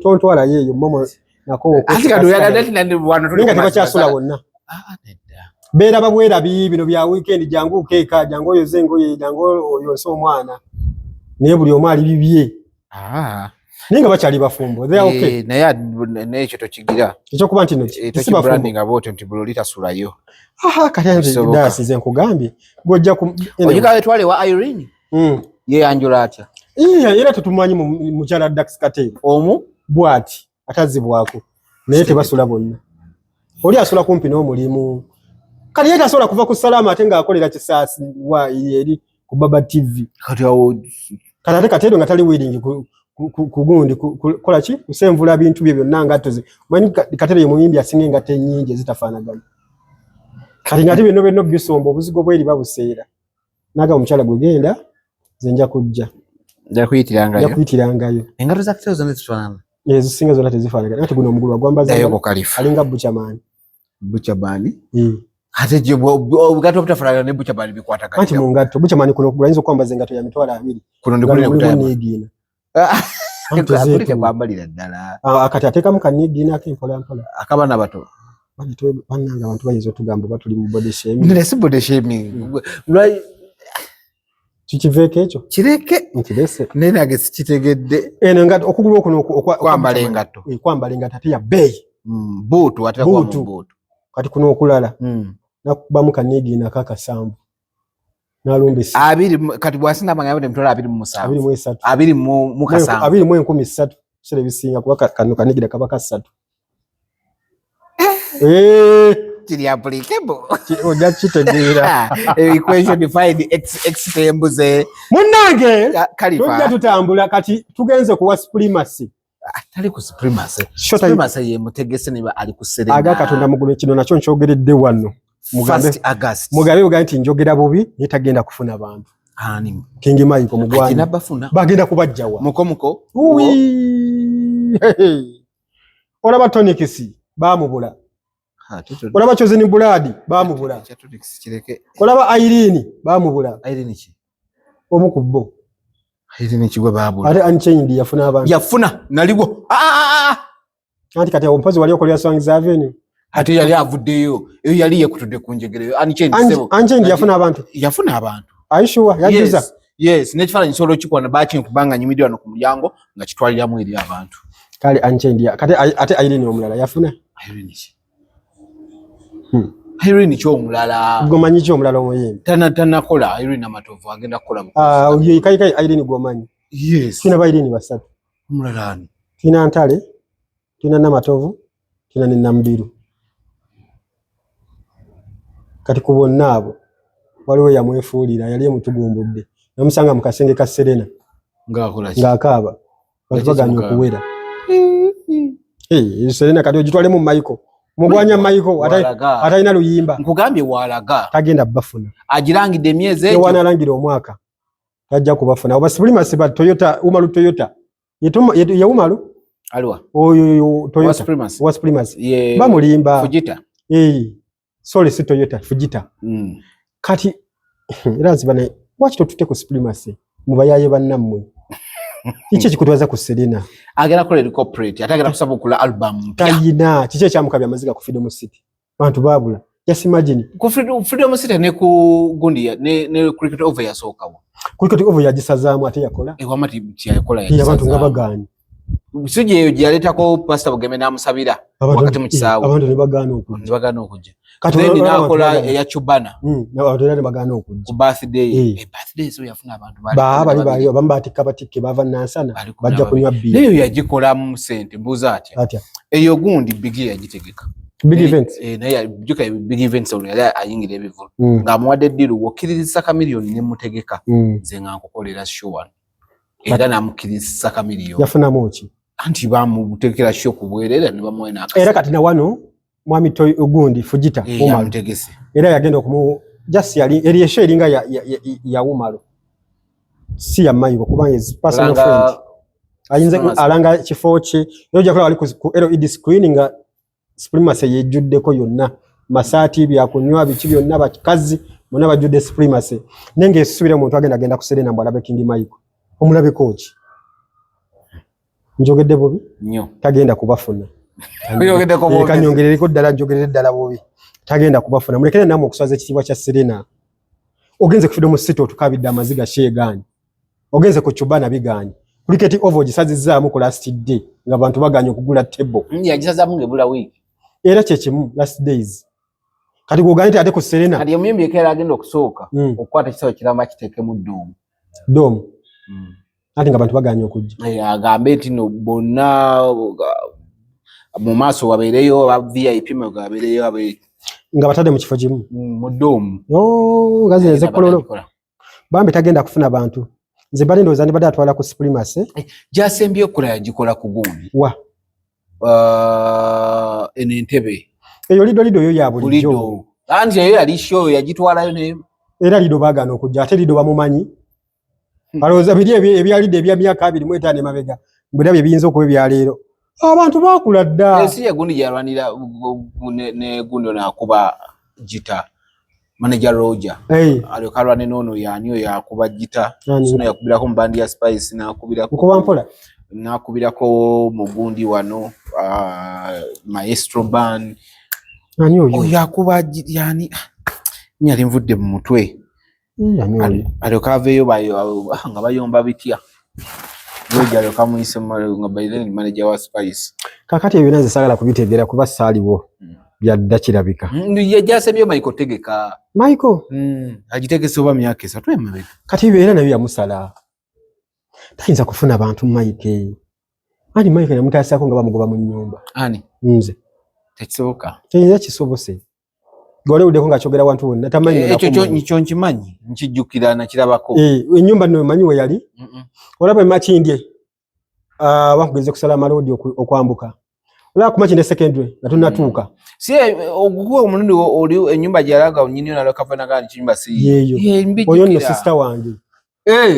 tontwala yeyo momo nako atika doyagala nandi wano tulinga tebakyasula wonna nedda beera babwera bino bya weekend jangu keeka jangu oyo zengoye jangu oyo so omwana naye buli omu ali bibye ninga bakyali bafumbo they are okay naye ekyo tokigira ekyo kuba nti tokibafumbo branding about nti bulolita sulayo kati dasi ze nkugambye gojja ku ojika wetwale wa Irene ye Angela atya era tutumanyi mu kyala Dax Katero omu bwati atazibwako naye tebasula bonna oli asula kumpi n'omulimu kali yeta asobola kuva ku Salama ate nga akolera Kisaasi wa eri ku Baba TV kati awo kati Katero nga tali willing kugundi kola ki kusemvula bintu bye byonna nga tozi manyi Katero ye muyimbi asinga engato ennyingi ezitafaanagana kati nga tibino bino bisombo obuzigo bweri babuseera naga omukyala gugenda zenja kujja yakuyitirangayo engato za Katero zonna zifaanana ezisinga zonna tezifaanagana ate guno omugulu agwambaza alinga buchamani ate obugato obutafaanagana ne buchamani bikwatagana anti mu ngato buchamani kuno kugula yinza okwambaza engato ya mitwalo 2 kuno ndikuli nekutayamaniigina akuli kwambalira ddala akati ateekamu kaniigina akempola mpola akabana bato bannanga abantu bayinza otugamba batuli mu body shaming nene si body shaming kikiveeko ekyo kireke nkirese naye nage sikitegedde eno ngato okugulu okuno kwambala engato ate ya bbeeyi buutu ate kwa buutu kati kuno okulala nakubamu kaniigina kakasambu nalumbisa 2 kati bwasinda mangabye mtola 27 20 mu kasambu 20 sere bisinga kuba kano kanigira kabaka 3 kiri applicable. Oja kitegeera. Equation find x tembuze. Munnange Kalifa. Tujja tutambula kati tugenze kuwa supremacy. Atali ku supremacy. Supremacy ye mutegese niba ali ku Serena. Aga Katonda mugulu kino nakyo nkyogeredde wano. Mugambe August. Mugabe uga nti njogera bubi yetagenda kufuna bantu. Ani. King Mike omugwanyi. Atina bafuna. Bagenda kubajjawa. Muko. Uwi. Olaba Tonikisi bamubula. Olaba Chozeni Buladi bamubula. Olaba Irene bamubula. Irene ki? Omukubbo. Irene kigwe babula. Ate Unchained yafuna abantu. Yafuna naliwo. Anti kati omupozi wali okolya Swangz Avenue. Ate yali avuddeyo. Eyo yali yekutudde kunjegereyo. Unchained yafuna abantu. Yafuna abantu. Are you sure? Yajuza. Yes, nekifaananyi nsolo kikwana baki kubanga nyimidde wano ku mulyango nga kitwaliramu eri abantu. Kale Unchained kati ate Irene omulala yafuna. Irene ki? Irene ki omulala? Gomanyi ki omulala omuyimbi? Tanakola Irene Amatovu agenda kukola. Oyo kai Irene gomanyi. Yes. Tuna ba Irene basatu. Omulala ani? Tuna Ntale, tuna Namatovu, tuna ne Nambiru. Kati ku bonna abo waliwo yamwefuulira yali emutugumbudde. Namusanga mu kasenge ka Serena. Ng'akola ki? Ng'akaaba. Baganye okuwera. Serena kati ogitwale mu Michael. Mugwanya Michael atayina luyimba. Nkugambye walaga. Tagenda bafuna. Agirangidde emyezi egyo. Yewana alangira omwaka. Tajja kubafuna. Oba supremacy ba Toyota, Umaru Toyota. Ye Umaru? Alwa. Oyo Toyota. Was supremacy. Bamulimba. Fujita. Sorry si Toyota, Fujita. Kati era zibana watch tutute ku supremacy. Mubayaye bannammwe. Ichi kikutwaza ku Serena. Agera kole corporate, atagera kusaba kula album. Tayina, chiche kyamukabya amaziga ku Freedom City. Bantu babula. Just imagine. Ku Freedom City ne ku gundi ne cricket over ya sokawo. Cricket over ya gisazaamu ate yakola. Wamati yakola ya abantu ngabagani. Sije yaleta ko Pastor Bugeme namusabira wakati mu kisaawo. Abantu ne bagana okujja. Bagana okujja. Then nakola ya Chubana. Abantu ne bagana okujja. Ku birthday. Birthday so yafuna abantu bali bambatika batike bava nansana bajja kunywa bia. Leyo yagikola mu sente mbuza atya. Eyo gundi bigi yagitegeka. Big events. Naye juka big events ono yali ayingira ebivulu. Nga muwadde ddiru wokkirizisa ka million ne mutegeka. Nze nga nkukolera show. Era namukkirizisa ka million. Yafuna mochi. Anti bamutekera show kubwerera ne bamwena akasa. Era kati na wano mwami toy ogundi Fujita Umaru tegese. Era yagenda okumu just yali eri show eringa ya Umaru. Si ya Mayigo kubanga is personal friend. Ayinze alanga kifoche yoja kola wali ku LED screening supremacy yejuddeko yonna masati byakunywa biki byonna bakazi mona bajudde supremacy nenge esubira omuntu agenda ku Serena mbalabe King Mike omulabe coach njogedde bobi nnyo tagenda kubafuna yogedde ko bobi kanyongerereko ddala njogerere ddala bobi tagenda kubafuna mulekere namwe okuswaza ekitibwa kya Serena ogenze ku Freedom City otukabidde amaziga shegani ogenze ku Chubana bigani cricket over gisazizaamu ku last day nga bantu baganye okugula table yagisazamu ngebula week era chechimu last days kati kuganite ate ku Serena kati omuyimbi ekera agenda okusooka okukwata kisawo kiramba kiteeke mu doomu ati nga bantu baganye okujja agambe nti no bonna mu maaso wabeereyo aba VIP wabeereyo nga batadde mu kifo kimu mu doomu ngazineze kololo bambi tagenda kufuna bantu nze bali ndowooza ndi badde atwala ku supremacy gyasembye okukola yagikola ku gundi wa eno Entebbe eyo lido yo ya bulijjo anti eyo yali show yagitwalayo ne era lido bagana okujja ate lido bamumanyi balowooza biri ebyalidde ebya myaka 25 emabega mbwera bye biyinza okuba ebyaleero abantu baakula dda si yagundi gyalwanira ne gundi nakuba gita manager Roger aliokalwane nono yani oyo yakuba gita sino yakubirako mu bandi ya Spice nakubirako kuba mpola nakubirako mugundi wano Maestro Band ani oyo yakuba yani nyali mvudde mu mutwe aliokaveyo nga bayomba bitya Roger aliokamuyise nga bayireni manager wa Spice kakati ebyo naze sagala kubitegeera kuba saaliwo byadda kirabika yajasebyo Michael tegeka agitegese oba myaka 3 emabega kati era nabyo yamusala tayinza kufuna bantu Mike ani Mike namutaasako nga bamugoba mu nnyumba ani nze tekisoboka tayinza kisobose Gole udeko nga chogera wantu wonna tamanyi ekyo nkimanyi nkijjukira nakirabako ennyumba nno manyi we yali olaba Makindye bakugeze kusala amalodi okwambuka olaba ku Makindye secondary nga tunatuuka si ogugwe omulundi oli ennyumba gyalaga nyinyi nalo kafana gani kinyumba si yeyo oyo nno sister wange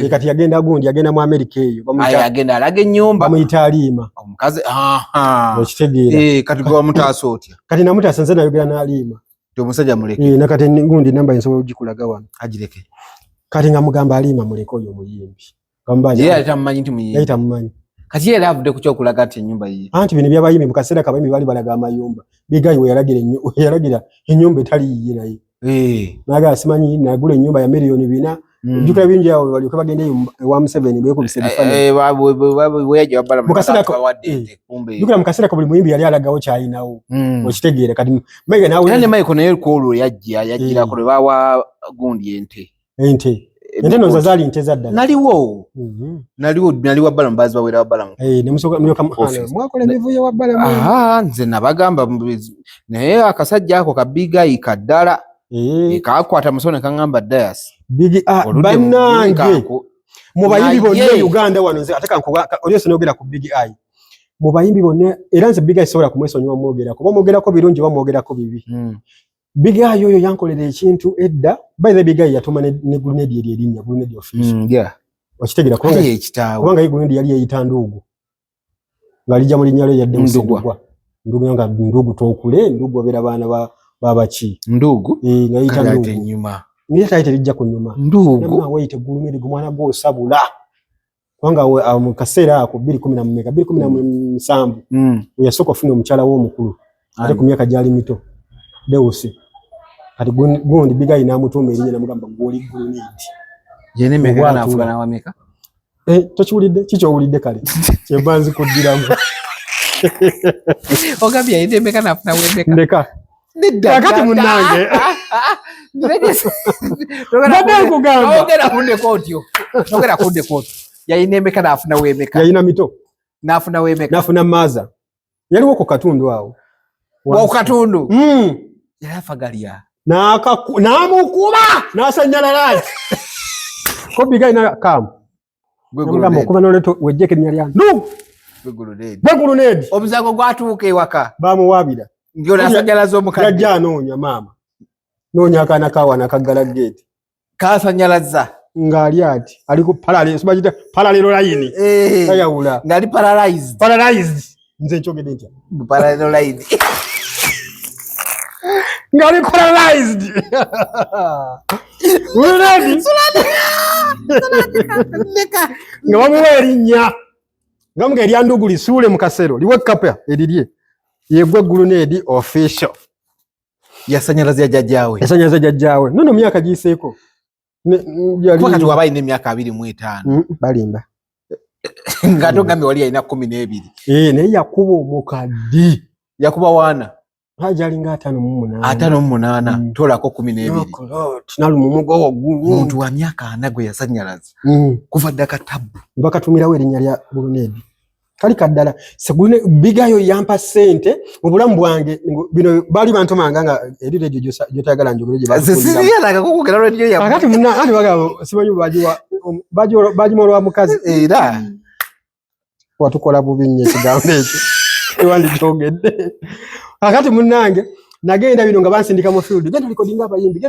kati yagenda gundi yagenda mu America eyo yagenda alaga ennyumba bamuyita Alima omukazi okitegeera kati gwa mutaasa otya kati namutaasa nze nayogera na Alima omusajja muleke nakati gundi namba ensobola ogikulaga wano agireke kati nga mugamba Alima muleke oyo muyimbi yeye atamumanyi nti muyimbi yeye tamumanyi kati yeye avudde ku kyokulaga ati ennyumba yiye anti bino byabayimbi mu kaseera kabayimbi bali balaga amayumba bigayi we yalagira ennyumba etali yiye naye naga simanyi nagula ennyumba ya $4,000,000 jukira bingi yawe wali kubagende wa M7 bekubise bifani weje wabala mukasera ko jukira mukasera ko buli muyimbi yali alagawo kyayinawo okitegeera kati mega nawe yani Michael naye ko yajira ko bawa gundi ente no zazali ente zadda naliwo bala mbazi bawera wabala ne musoka myoka mwakole mivuyo wabala nze nabagamba naye akasajja ako kabiga ikaddala kakwata musone kangamba Dias bigi banange mubayimbi bonne Uganda wano nze ataka nkuba oli sinogera ku Big Eye mubayimbi bonne era nze Big Eye sobola kumwesonyiwa mwogera ko bamwogera ko birungi bamwogera ko bibi Big Eye oyo yankolera ekintu edda by the Big Eye yatuma ne Grenade eri erinnya Grenade official okitegeera kubanga ye Grenade yali yeyita Ndugu ngalijja mu linnya lye yadde Ndugwa nga Ndugu tokule Ndugu obera baana babachi Ndugu ngayita Ndugu nyuma niye taite lijja ku nyuma Ndugu na wayite Grenade gumwana go sabula kubanga mu kaseera ako 2017 uyasoko ofune omukyala wo mukulu ate ku myaka gyali mito Deusi ati gundi Big Eye namutuma erinnya namugamba goli Grenade yene meka na afugana wa meka tokiwulidde kikyowulidde kale kyebanzi kuddiramu ogambye yene meka na afuna wemeka ndeka kakati munange nabadde nkugamba ogera kunde kotyo yayina emeka nafuna wemeka yayina mito nafuna wemeka nafuna maza yaliwo ku katundu awo wa katundu yafagalia namukuba nasanyalala ko Big Eye na kam ngamba kuba noleto wejjeke nya Ndugu Grenade omuzago gwatuuka ewaka bamuwabira ngyo nasanyalaza omukadde yajja anoonya maama noonya akaana kawana kaggala gate kasanyalaza ngali ati ali ku parallel line tayawula ngali paralyzed nze nchogede ntya parallel line ngali paralyzed Grenade nga bamuwa erinnya ngamuga erya Ndugu lisuule mu kasero liwe kapa erirye yegwe Grenade official yasanyalaza jajjawe nono myaka giseeko kwa kati wabayi ne myaka 25 balimba ngato ngambe wali alina 12 naye yakuba omukadde yakuba wana hajali nga 5 mu 8 tolako 12 nalu mumugo ogulu muntu wa myaka 4 gwe yasanyalaza kuva ddaka tabu bakatumirawo erinnya lya Grenade kali kaddala segune Big Eye yampa sente mu bulamu bwange bino bali bantu manganga erire gyotagala njogere gye basiyalaga kukugera radio ya akati munna ati bagabo simanyu bajimolwa mukazi era watukola bubinye kigambe ekyo ewandi jogedde akati munnange nagenda bino nga bansindika mu field gendo recordinga abayimbi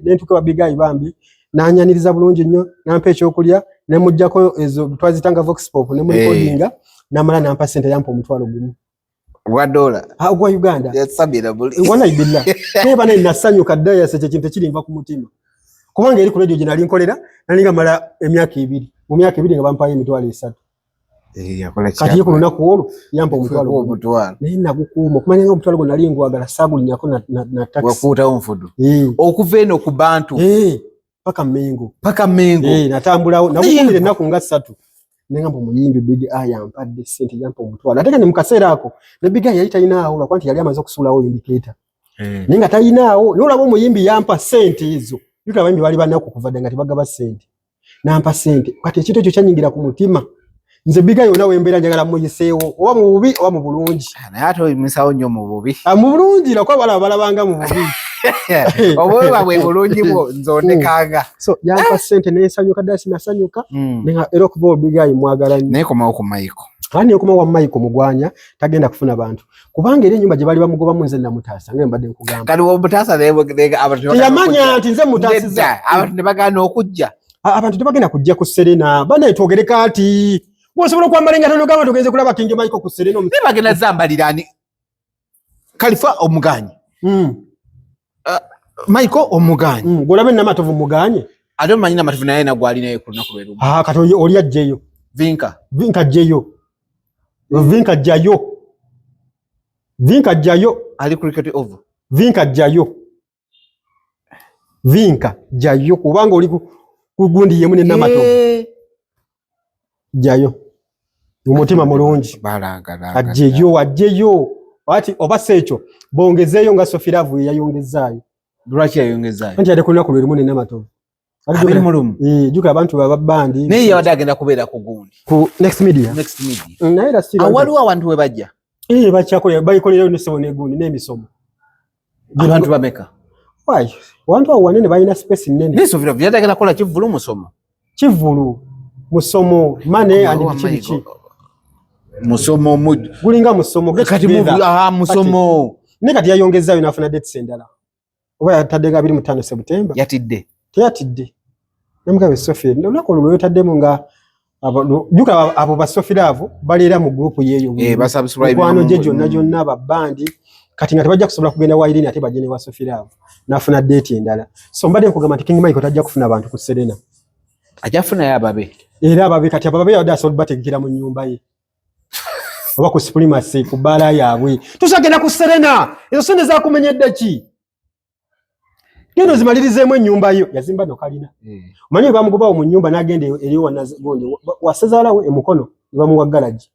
nentuka Big Eye bambi nanyaniriza bulungi nnyo nampa ekyokulya ne mujjako ezo twazitanga vox pop ne mu recordinga namala nampa sente yampa $1,000 wa dollar gwa Uganda yasabira buli wana ibilla teba ne nasanyuka ddaya seche kintu kirimva ku mutima kubanga eri ku radio gye nali nkolera nalinga mala emyaka 2 mu myaka 2 nga bampaye $3 yakola kati ku lunaku olwo yampa $1,000 naye nagukuuma kumanya nga $1,000 gwe nali ngwagala sagulinyako na taxi wakuuta onfudu okuva eno ku bantu paka Mengo natambulawo nabukumire ennaku nga 3 nengamba omuyimbi Big Eye yampadde sente yampa $1,000 ate ne mu kaseera ako ne Big Eye yali talinawo lwakwanti yali amaze okusuulawo indicator naye nga talinawo nolaba omuyimbi yampa sente ezo yuka abayimbi bali banaku kuva dda nga tebagaba sente nampa sente kati ekintu ekyo kyanyingira ku mutima nze Big Eye onawe embeera njagala muyiseewo oba mu bubi oba mu bulungi naye ate oyimusawo nnyo mu bubi mu bulungi lwakuba balabanga mu bubi Obwe babwe bulungi bwo nzondekanga. So yampa sente nesanyuka dasi nasanyuka nenga era okuba obigayi mwagala nnyo. Naye komawo ku Michael. Ani okuma wa Michael mugwanya tagenda kufuna bantu. Kubanga eri nyumba gye bali bamugoba munze na mutasa nge mbadde nkugamba. Kali wo mutasa lebe abantu. Yamanya nti nze mutasiza. Abantu ne bagana okujja. Abantu tebagenda kujja ku Serena. Bana etogereka ati. Wosobola kwambala ngatono gamba tugenze kulaba King Michael ku Serena. Ne bagenda zambalirani. Khalifa omuganyi. Michael omuganyi. Golabe namatovu muganye. Ado manyina matovu naye na gwali naye kulina kulweru. Kati oli ajjeyo. Vinka jeyo. Vinka jayo. Vinka jayo. Ali cricket over. Vinka jayo. Vinka jayo kubanga oli kugundi yemune namatovu. Jayo. Umutima mulungi. Balanga. Ajjeyo. Wati obasecho bongezeyo nga Sofiravu yayongezayo. Lwaki yayongezayo? Anti adekulina kulweru mune namatovu. Abiri mulumu. Juka abantu babandi. Naye yabadde agenda kubeera ku gundi. Ku Next Media. Naye era siri. Waliwo abantu we bajja. Bachakolera bayikolera n'essebo n'egundi n'emisomo. Abantu bameka. Why? Wantu awo wanene balina space nene. Naye Sofiravu yatagenda kola kivulu musomo. Kivulu musomo mane and bichi. Musomo gulinga musomo kati musomo. Ne kati yayongezayo nafuna date sendala. Oba yatadde 25 September. Yatidde. Teyatidde. Namugabe Sofia ndolako lwe yataddemu nga juka abo ba Sofiravu balira mu group yeyo. Basubscribe. Kwano jejo najonna ababandi kati nga tebajja kusobola kugenda wa Irene ate bajene wa Sofiravu. Nafuna date endala. So mbadde nkugamba King Michael tajja kufuna abantu ku Serena. Ajafuna yababe. Era ababe kati ababe yada so bategekira mu nyumba ye. Oba ku Supremacy ku bala yaabwe. Tusagenda ku Serena. Ezo sente za kumenyedde ki? Gendo zimalirizeemu ennyumba yo yazimba no kalina. Manyi bamugobawo mu nyumba nagende eri wanagonde wasezaalawo emukono bamuwa garage.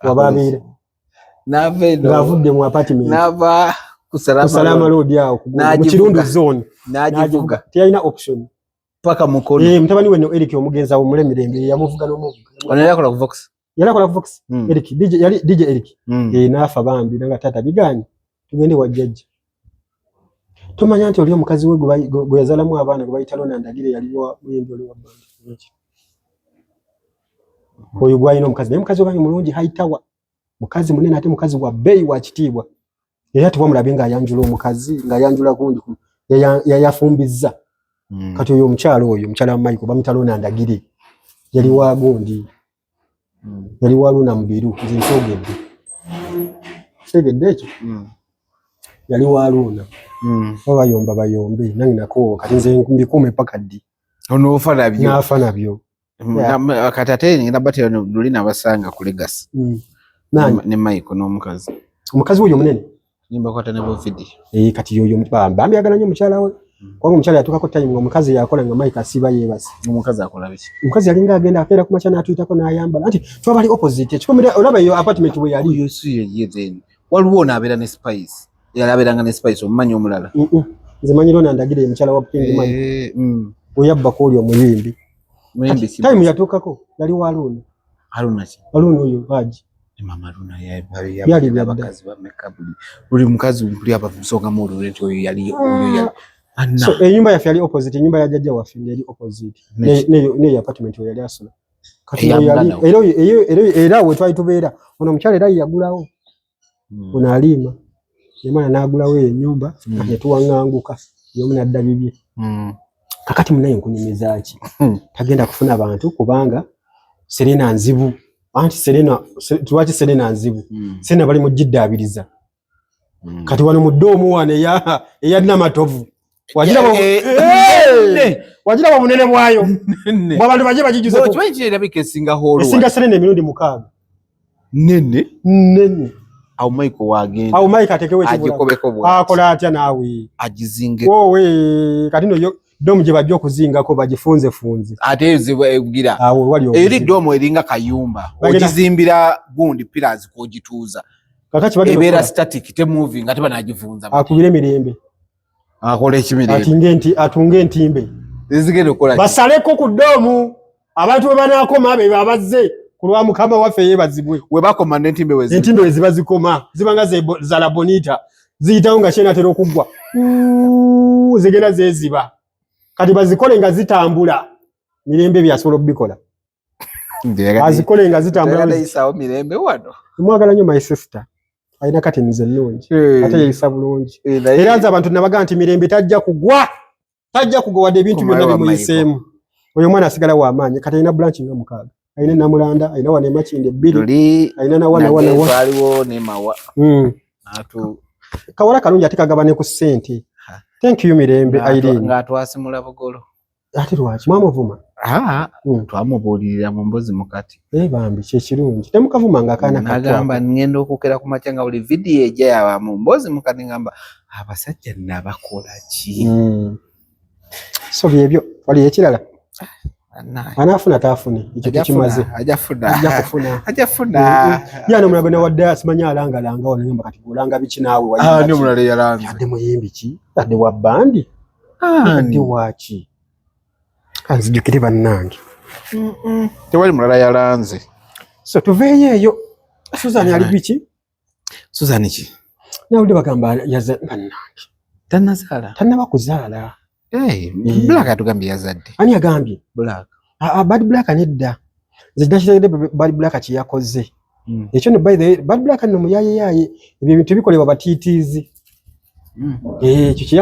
Wababeera. Nave no. Ngavudde mu apartment. Nava Kusalama road yao mu Kirundu zone. Najivuga. Tiyalina option. Paka mukono. Mutabani we no Eric omugenza wo mulemirembe yamuvuga no muvuga. Ono yakola ku Vox. Yalakola ku Vox. Eric DJ Eric. Nafa bambi nanga tata biganye. Tugende wajjaji. Tumanya nti oli omukazi we gwe yazalamu abaana gwe bayita Lona Ndagire yaliwo muyimbi oli wa bandi. Oyo gwalina omukazi naye mukazi wange mulungi haitawa. Mukazi munene ate mukazi wa bei wa kitiibwa. Era tubamulabe nga ayanjula omukazi nga ayanjula gundi yayafumbiza. Kati oyo omukyalo oyo omukyala wa Michael bamuyita Lona Ndagire yali wa gundi. Yali wa Luna Mubiru nze nkyogedde. Segedde ekyo. Yali wa Luna. Bayomba bayombe nange nako kati nze mbikume paka ddi. Ono ofala byo. Nafa nabyo. Katate ngenda batera Lulina basanga ku Legacy. Ne Michael n'omukazi. Omukazi oyo munene. Nimba kwata ne bofidi. Kati yoyo bambi agala nnyo mukyala we. Kwangu mukyala yatukako time ngo omukazi yakola nga Michael asiba yebase. Omukazi akola biki? Omukazi alinga agenda akeera ku machana atuyitako n'ayambala. Anti twabali opposite. Kikomera olaba yo apartment we yali. Yo si ye then. Waliwo nabeera ne Spice. Yalaberanga ne Spice omumanyi omulala. Nze manyi Lona Ndagire mukyala wa King Michael. Oyabba ko oli omuyimbi. Muyimbi si. Time yatukako yali wa Luna. Haruna ki? Haruna oyo baji. Mama Luna yali abakazi ba makeup. Uli mukazi mpuli aba kusonga mu oluleti oyo yali. So enyumba yaffe yali opposite, enyumba ya jjajja waffe yali opposite. Ne apartment yali asula. Kati yali era we twali tubeera. Ono mukyala era yagulawo. Ono alima. Yemana nagulawo ennyumba ne tuwanganguka. Yomu nadda bibye. Kakati munaye nkunyumiza ki? Tagenda kufuna abantu kubanga Serena nzibu. Anti Serena tuwachi Serena nzibu. Serena bali mujiddaabiriza. Kati wano mudoomu wane ya namatovu. Wajira wa munene bwayo. Mwabantu baje bajijuze ko. Kimanyi kirabika esinga holo. Esinga Serena emirundi 6. Nene. Au Michael wagenda. Au Michael atekewe kibula. Akola atya nawe. Ajizinge. Wowe kati no yo domu je bajjo kuzinga ko bajifunze funze. Ate ezibugira. Awo wali eri domu eringa kayumba. Ojizimbira gundi pillars ko jituza. Kakati bade ebera static te moving ate banajifunza. Akubire mirembe. Akole ekimirembe. Atunge entimbe. Ezigere kola. Basaleko ku domu. Abantu we banakoma be babazze. Kulwa mukama waffe yebazibwe. We bakoma n'entimbe wezi. Entimbe wezi bazikoma. Zibanga za la bonita. ziyitawo nga kyenatera okuggwa zigenda zeziba kati bazikole nga zitambula Mirembe byasobola okubikola azikole nga zitambula Mirembe wano mwagala nnyo my sister alina katenize ennungi ate yeyisa bulungi era nze abantu nabaga nti Mirembe tajja kugwa wadde ebintu byonna bimuyiseemu oyo mwana asigala w'amaanyi kati alina branch nga 6 alina Namulanda alina wane Makinde 2 alina na wana waliwo ne Mawa Kawala kalungi ate kagaba ne ku ssente thank you Mirembe Irene nga twasimula bugolo ate lwaki mwamuvuma twamubuulirira mu mbozi mukati bambi kyekirungi temukavuma nga akaana nagamba ngenda okukera ku makya nga buli vidiyo ejja yaba mu mbozi mukati ngamba abasajja nabakola ki so byebyo wali ekirala anafuna tafune ekyo tekimaze ajafuna yana mulagona wadde asimanya alangalanga wano ngamba kati golanga biki naawe wayi ndio mulale yalanze ade muyimbi ki ade wa bandi ade wachi azijukire bannange tewali mulala yalanze so tuveeyo eyo Susan ali biki Susan ki nawulide bagamba yaza bannange tanaba kuzaala Black atugambye yazadde ani agambye Black Bad Black nedda zidashirede Bad Black kiyakoze ekyo ne by the way Bad Black no muyaye ebyo bintu bikolebwa batitizi ekyo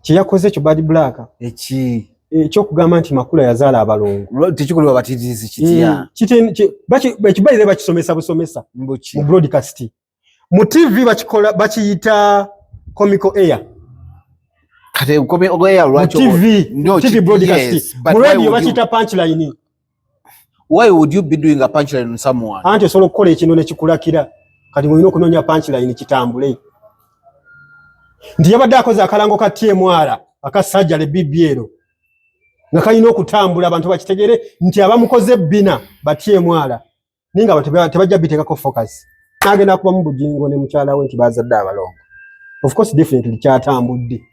kiyakoze kyo Bad Black ekyo kugamba nti Makula yazaala abalongo tekikolebwa batitizi kitya bakibaire bakisomesa busomesa mu broadcast mu TV bakikola bakiyita comical air kate ukome ogoya lwacho TV broadcast yes, radio bakita punchline why would you be doing a punchline on someone anti solo kola ekinone kikulakira kati mulino kunonya punchline kitambule ndi yabadde akoze akalango ka TMR akasajja le BBL nga kalina okutambula abantu bakitegere nti abamukoze bina ba TMR ninga abantu tebajja bitekako focus agenda kuba mu bujingo ne mukyala we nti bazadde abalongo of course definitely kyatambudde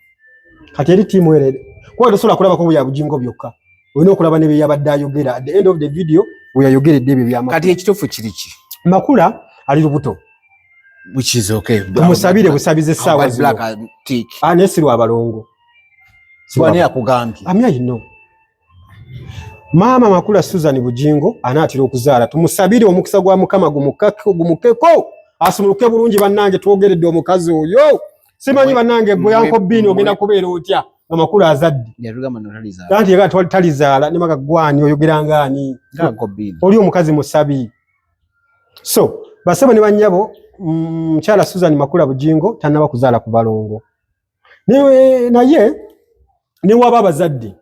kati eri timu ere kwa tosola kulaba ko bya bujingo byokka olina okulaba ne byabadde ayogera at the end of the video uyayogeredde ebyo byama kati ekitofu kiriki Makula ali lubuto which is okay tumusabire busabize sawa Black tick anesirwa abalongo swani akugambye amya ino Mama Makula Susan Bujingo anaatira okuzaala tumusabire omukisa gwa Mukama gumukeko asumuluke bulungi bannange twogeredde omukazi oyo simanyi bannange gwe yanko bini ogenda kubeera otya Makula azadde yatugamba no talizaala kanti yaga talizaala ne maka gwani oyogera ngani yanko bini oli omukazi musabi so basaba ne banyabo mchala Susan Makula Bujingo tanaba kuzaala ku balongo naye ni waba bazadde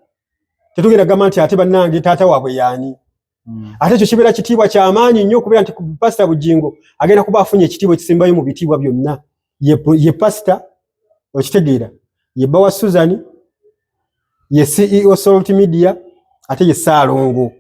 tetugenda gamba nti ate bannange taata waabwe yaani ate ekyo kibeera kitiibwa ky'amaanyi nnyo okubeera nti Pastor Bujingo agenda kuba afunye ekitiibwa ekisembayo mu bitiibwa byonna ye Pastor okitegeera ye Bawa Susan ye CEO Salt Media ate ye Saalongo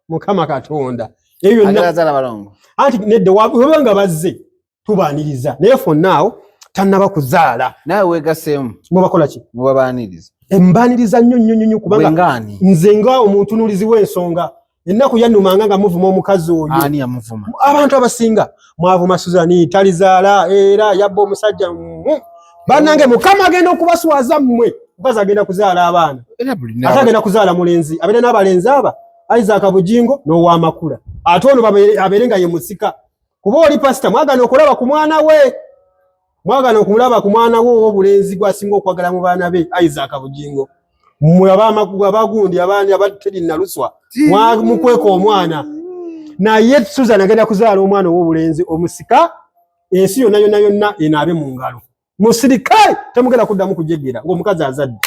Mukama Katonda ebyo byonna balongo anti nedde wabanga bazze tubaaniriza naye for now tannaba kuzaala nawe wegasemu mubakola ki mubabaaniriza embaniriza nnyo kubanga nze nga omuntunulizi w'ensonga ennaku yannumanga nga muvuma omukazi oyo ani amuvuma abantu abasinga mwavuma Suzani talizaala era yabba omusajja bannange Mukama agenda okubaswaza mmwe mukazi agenda kuzaala abaana ate agenda kuzaala mulenzi abeera n'abalenzi aba Isaac Bujingo n'owa Makula ate ono abeere nga ye musika kuba oli pastor mwagana okulaba ku mwana we mwagana okumulaba ku mwana wo obulenzi gwasinga okwagala mu baana be Isaac Bujingo mmwe abagundi abaani abateri naluswa mukweka omwana naye Susan agenda kuzaala omwana w'obulenzi omusika ensi yonna enaabe mu ngalo musirikale temugenda kuddamu kujegera ng'omukazi azadde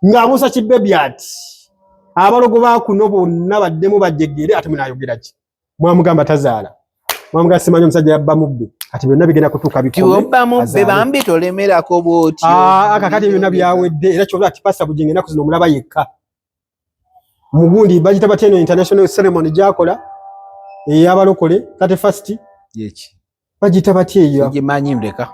ng'abuusa kibebi ati abalogo bakuno bonna baddemu bajegere ate munayogera ki mwamugamba tazaala mwamugamba simanyi omusajja yabba mubbe ati byonna bigenda kutuuka bikome tibba mubbe bambi tolemerako bw'otyo kakati byonna byawedde era kyobula ati Pastor Bujingo ennaku zino omulaba yekka mugundi bagita batya eno international ceremony gyakola ey'abalokole kate first yeki bagita batya eyo gimanyi ndeka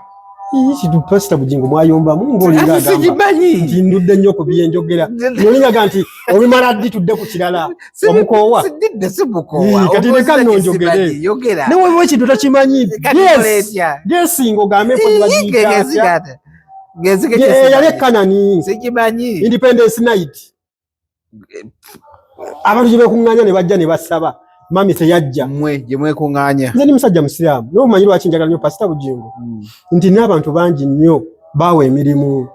Ichi du Pastor Bujingo mwayomba mungu olinga agamba. Sijimanyi. Ndudde nnyo ku byenjogera. Nolinga nti obimala ddi tudde ku kirala. Omukoowa. Sidde sibukowa. Kati leka nnonjogere. Yogera. Ne wewe ekintu tokimanyi. Yes. Gesingo game ko bagiyita. Yali Kanani. Sijimanyi. Independence night. Abantu gye beekuŋŋaanya ne bajja ne basaba. Mami teyajja. Gye mwekuŋŋaanya. Nze ndi musajja musiraamu. N'obumanyi lwaki njagala nnyo Pastor Bujingo. Nti n'abantu bangi nnyo baawa emirimu.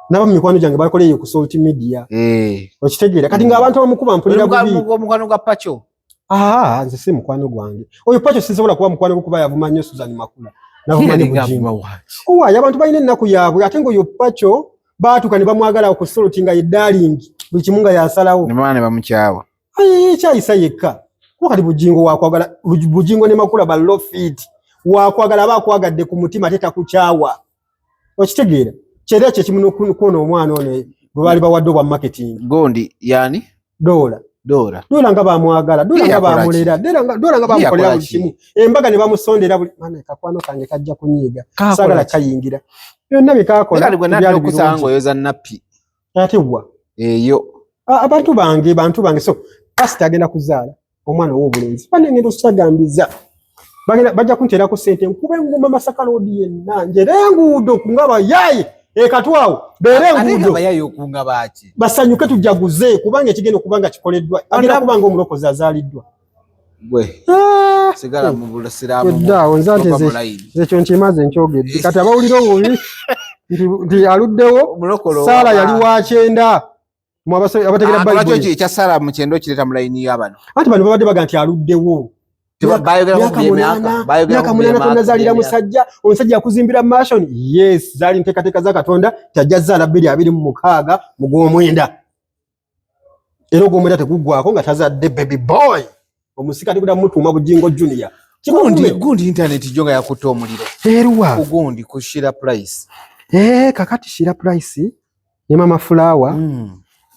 Naba mu mikwano gyange bakoleyo ku social media. Okitegeera. Kati ng'abantu abamukuba mpulira bubi. Mukwano gwa Pacho. Nze si mukwano gwange. Oyo Pacho sisobola kuba mukwano gwe kuba yavuma nnyo Susan Makula. Navuma ne Bujingo. Owaayi abantu balina ennaku yaabwe ate ng'oyo Pacho baatuka ne bamwagala okusoloti nga ye darling. Buli kimu nga yasalawo. Ne baana bamukyawa. Kyayisa yekka. Kuba kati Bujingo wakwagala Bujingo ne Makula ba low feet. Wakwagala abakwagadde ku mutima tetakukyawa. Okitegeera. Kyera kye kimu n'okuona omwana ono gwe baali bawadde obwa marketing. Gondi yani? Dola nga bamwagala. Dola nga bamulera. Dola nga bamukolera buli kimu. Embaga ne bamusondera buli mana kakwano kange kajja kunyiiga. Sagala kayingira. Byonna bikakola. Byali okusanga oyoza nappi. Ate bwa. Eyo. Abantu bange so Pastor agenda kuzaala omwana w'obulenzi. Banengendo sagambiza. Bajja kunteera ku sente nkube ngoma Masaka Road yenna njere nguudo kungaba yayi ekatwawo bere nguudo bayayi okunga baaki basanyuke tujaguze kubanga ekigendo kubanga kikoleddwa agenda kubanga omulokozi azaaliddwa gwe sigala mu bulasiramu dawo nzanteze ekyo nkimaze nkyogedde kati abawulira obubi nti aluddewo Sala yali wa kyenda abategera Bible ekya Sala mu kyendo kireta mu layini y'abano anti bano babadde baga nti aluddewo Yakamunana tonazalira musajja omusajja yakuzimbira mansion. Yes, zali nteekateeka za Katonda tajja zaala 226 mu gw'omwenda. Era ogw'omwenda teguggwako nga tazadde baby boy. Omusika tekuda mutuuma Bujingo Junior. Gundi internet jonga yakuta omuliro. Eruwa. Ugundi ku Shira Price. Kakati Shira Price ne Mama Flower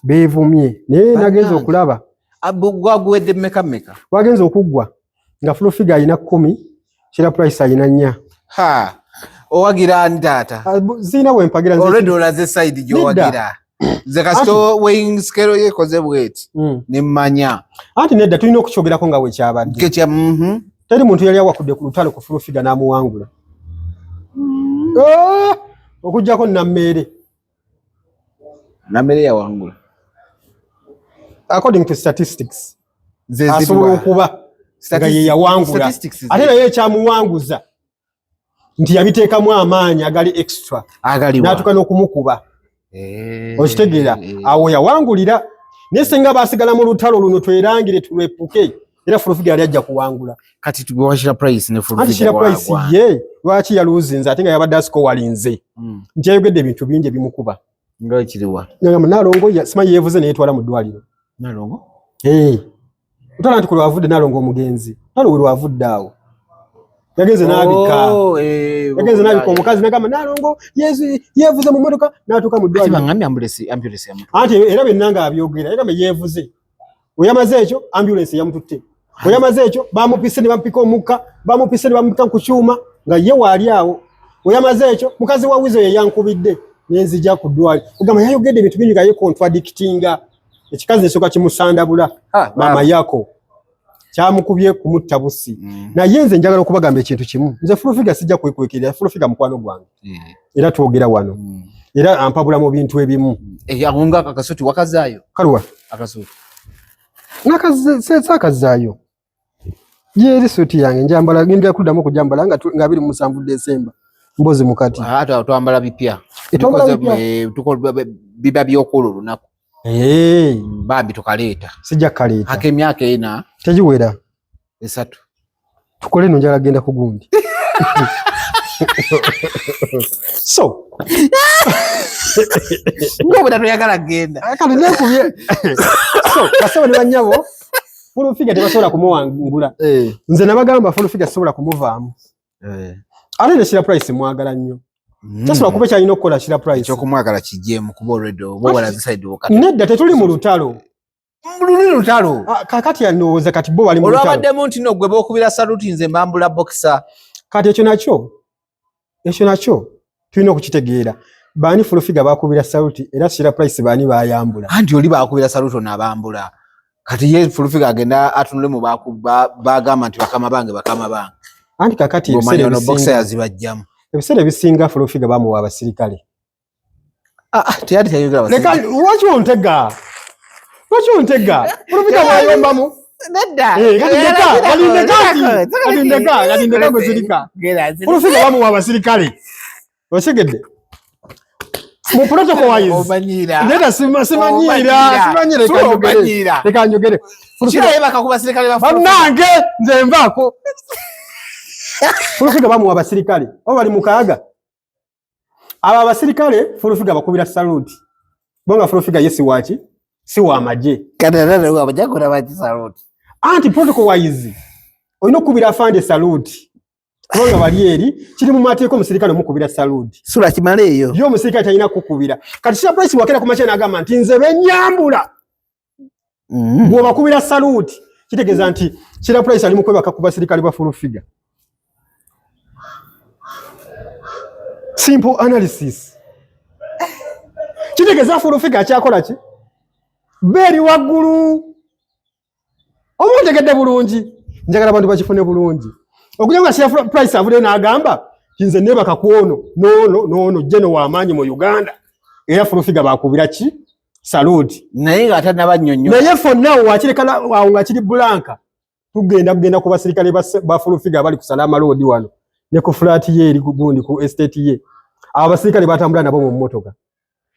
beevumye. Naye nagenza okulaba. Gwagwedde meka. Wagenza okuggwa. Nga full figure ayina 10, Shira Price ayina 4. Owagira ndata. Zina we mpagira nze. Already olaze side gyo wagira. Ze kasto weighing scale ye koze bweti. Ne mmanya. Anti nedda tulina okukyogerako nga we kyabadde. Kecha Teri muntu yali awakudde ku lutalo ku full figure n'amuwangula. Okujjako Nammere. Nammere ya wangula. According to statistics. Asobola okuba nga ye yawangula. Ate naye ekyamuwanguza nti yabiteekamu amaanyi agali extra. N'atuuka n'okumukuba. Okitegeera awo yawangulira. Naye singa baasigala mu lutalo luno twerangire tulwepuke era full figure yali ajja kuwangula. Kati tugwa Shira Price ne full figure. Shira Price ye lwaki yaluzinze ate nga yabadde asiko walinze. Nti yayogedde ebintu bingi ebimukuba. Nga kiriwa. Ngamba Nalongo simanyi yeevuze ne yeetwala mu ddwaliro. Nalongo? Utala nti kule wavudde Nalongo omugenzi. Nalongo we wavudde awo. Yagenze n'abika. Yagenze n'abika omukazi n'agamba Nalongo yeevuze mu mmotoka n'atuuka mu ddwaliro. Ati bangambye ambulance ya moto. Anti era bennanga abyogera. Yagamba yeevuze. Oyamaze ekyo ambulance yamututte. Oyamaze ekyo bamupise ne bamupika omukka. Bamupise ne bamupika ku kyuma nga ye waali awo. Oyamaze ekyo mukazi wa Wizo ye yankubidde n'enzija ku ddwaliro. Ogamba yayogedde ebintu bingi nga ye contradictinga. Ekikazi nesoka kimusandabula mama yako kyamukubye kumutta busi. Naye nze njagala okubagamba ekintu kimu. Nze full figure sijja kwekwekerera full figure mukwano gwange. Era twogera wano. Era ampabula mu bintu ebimu. Agonga akasoti wakazaayo. Kalwa akasoti. Nakazaayo. Ye suti yange njambala ngenda kuddamu kujambala nga 27 Desemba. Mbozi mukati. Hata twambala bipya. Tukola biba byokolo lunaku. Babi tukaleeta. Sijja kaleeta. Hake myaka ena. Tejiwera. 3. Tukole no njala genda ku gundi. So. Ngoba tatoyagala genda. Akale nekubye. So, kasaba ne banyabo. Full figure tebasobola kumuwangula. Nze nabagamba full figure sobola kumuvaamu. Ale ne Shira Price mwagala nnyo. Tasobola kuba kyalina okukola Shira Price. Ekyo kumwagala kijemu kuba already oba wala ziside okati. Nedda tetuli mu lutalo. Lutalo. Kakati yanooza kati bo wali mu lutalo. Olwabadde muntu no gwe bokubira saluti nze mbambula boxer. Kati ekyo nakyo Ekyo nakyo tulina okukitegeera. Baani Fulufiga bakubira saluti era Shira Price baani bayambula. Anti oli bakubira saluti n'abambula. Kati ye Fulufiga agenda atunule mu bagamba nti bakama bange. Anti kakati ebiseera ebisinga Fulufiga bamuwa abasirikale. Teyali tayogera abasirikale. Lwaki ontega? Fulufiga bayombamu. Nedda. Kalindeka kuzirika. Fulufiga bamuwa abasirikale. Otegedde. Mu protocol wise. Obanyira. Nedda simanyira. Leka njogere. Fulufiga yebaka ku basirikale ba Fulufiga. Nze nvaako. Fulufiga bamuwa abasirikale. Oba bali mukaaga. Aba abasirikale Fulufiga bakubira saluti. Bonga Fulufiga yesi wachi si wa maje. Kadalala wa bajagora bati saluti. Anti protocol wise. Oyino kubira afande saluti. Bonga balieri kiri mu mateeko musirikale omukubira saluti. Sura kimale eyo. Yo musirikale tayina kukubira. Kati Shira Price wakera ku machana agamba nti nze benyambula. Bwo bakubira saluti. Kitegeza nti Shira Price ali mukwebaka ku basirikale ba Fulufiga. Simple analysis. Kitegeza Fulufiga akyakola ki? Beri waggulu. Omutegedde bulungi. Njagala abantu bakifune bulungi. Okujenga Shira Price avule n'agamba nze nebaka kuono. No, jeno wa amaanyi mu Uganda. Era Fulufiga bakubira ki? Saluti. Naye nga atanabanyonnyo. Naye fonna wakirikala nga kiri blanka. Tugenda ku basirikale ba Fulufiga abali ku Salama Road wano. Ne ku flat ye eri gundi ku estate ye. Abasirikale batambula nabo mu mmotoka.